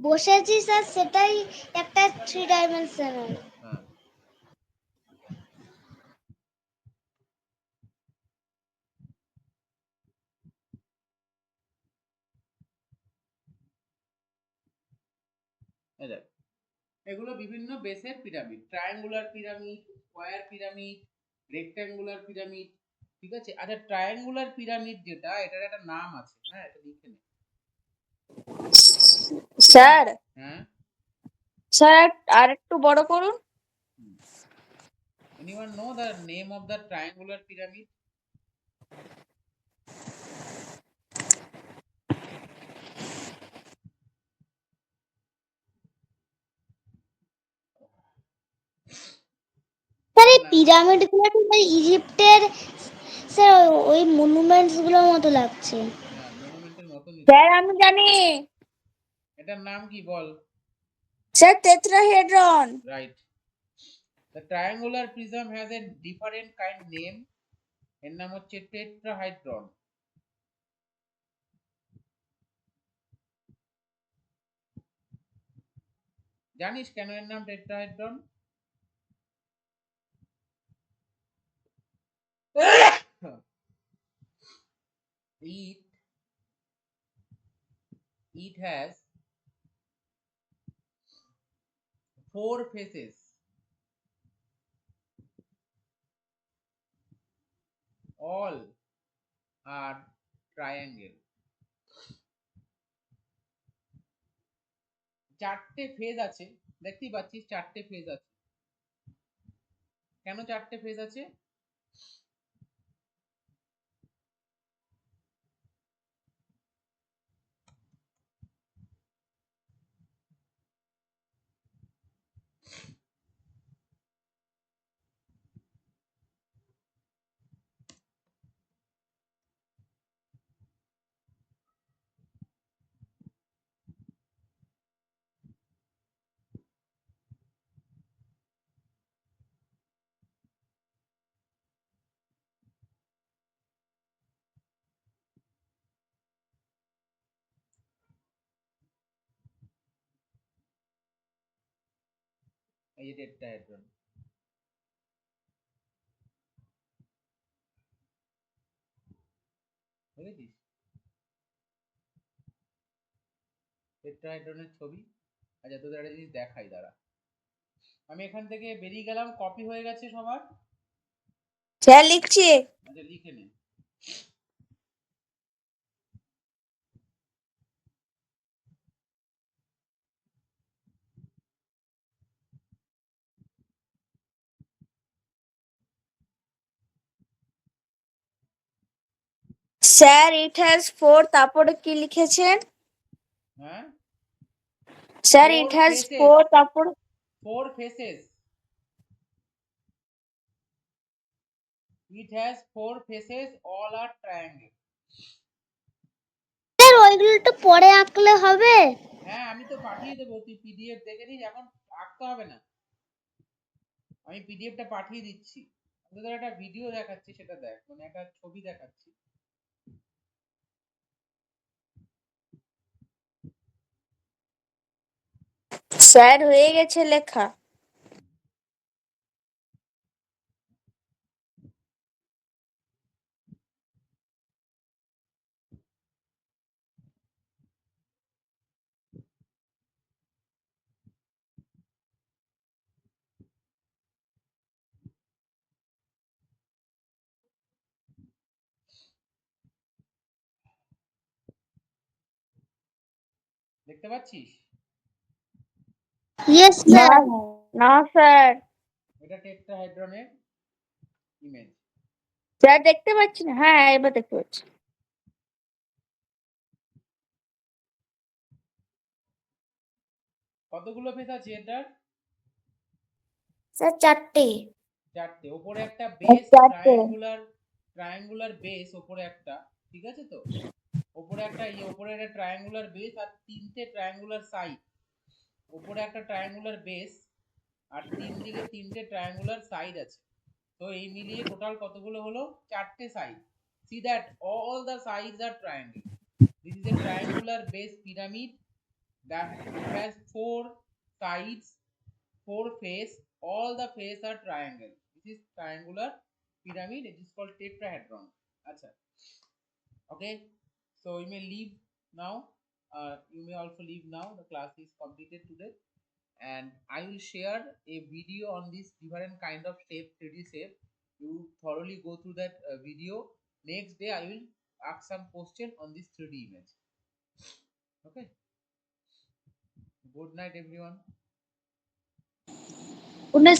বসেছি স্যার সেটাই একটা 3 ডাইমেনশনাল। হ্যাঁ, এই দেখ এগুলো বিভিন্ন বেসের pyramid, triangular pyramid, square pyramid, rectangular pyramid, ঠিক আছে? আচ্ছা ট্রায়াঙ্গুলার পিরামিড যেটা, এটার একটা নাম আছে, হ্যাঁ এটা লিখে নে। স্যার হ্যাঁ, স্যার আর একটু বড় করুন। anyone know the name of the triangular pyramid? Sir এই পিরামিড গুলো ইজিপ্টের স্যার ওই মনুমেন্টস গুলোর মতো লাগছে। হ্যাঁ মনুমেন্টের মতনই। স্যার আমি জানি, এটার নাম কি বল? Sir tetrahedron. Right, the triangular prism has a different kind name, এর নাম হচ্ছে টেট্রাহাইড্রন। জানিস কেন এর নাম tetrahedron? it has 4 faces, all are triangle। 4টে ফেজ আছে, দেখতেই পাচ্ছিস 4টে ফেজ আছে। কেন 4টে ফেজ আছে? এই যে টেট্রাহেড্রন, বুঝেছিস? টেট্রাহেড্রনের ছবি। আচ্ছা তোদের একটা জিনিস দেখাই, দাঁড়া, আমি এখান থেকে বেরিয়ে গেলাম, কপি হয়ে গেছে সবার? স্যার লিখছি। আচ্ছা লিখে নে। স্যার ইট হ্যাজ 4, তারপরে কি লিখেছেন? হ্যাঁ, sir Four it has faces. 4, তারপর 4 faces. It has 4 faces, all are triangle. Sir ওইগুলো তো পরে আঁকলে হবে। হ্যাঁ আমি তো পাঠিয়ে দেবো, তুই পিডিএফ দেখে নিস, এখন আঁকতে হবে না, আমি পিডিএফটা পাঠিয়ে দিচ্ছি। তোদের একটা ভিডিও দেখাচ্ছি, সেটা দেখ, মানে একটা ছবি দেখাচ্ছি। স্যার হয়ে গেছে লেখা। দেখতে পাচ্ছিস? ইয়েস না স্যার। না স্যার, এটা টেট্রাহেড্রনের ইমেজ। স্যার দেখতে পাচ্ছি না। হ্যাঁ এবার দেখতে পাচ্ছি। কতগুলো ফেস আছে এটার? স্যার 4টে। 4টে। ওপরে একটা বেস, 4টে। ট্রায়াঙ্গুলার বেস ওপরে একটা, ঠিক আছে তো? ওপরে একটা ওপরে একটা ট্রায়াঙ্গুলার বেস আর 3টে ট্রায়াঙ্গুলার সাইড। ওপরে একটা ট্রায়াঙ্গুলার বেস আর 3 দিকে 3টে ট্রায়াঙ্গুলার সাইড আছে। তো এই মিলিয়ে টোটাল কতগুলো হলো? 4টে side. See that all the sides are triangle. This is a triangular base pyramid that it has 4 sides, 4 face, all the face are triangle. This is triangular pyramid, it is called tetrahedron. Acha. Okay, so you may leave now, you may also leave now, the class is completed today, and I will share a video on this different kind of shape, 3D shape. You thoroughly go through that video. Next day I will ask some question on this 3D image. Okay, good night everyone. উনি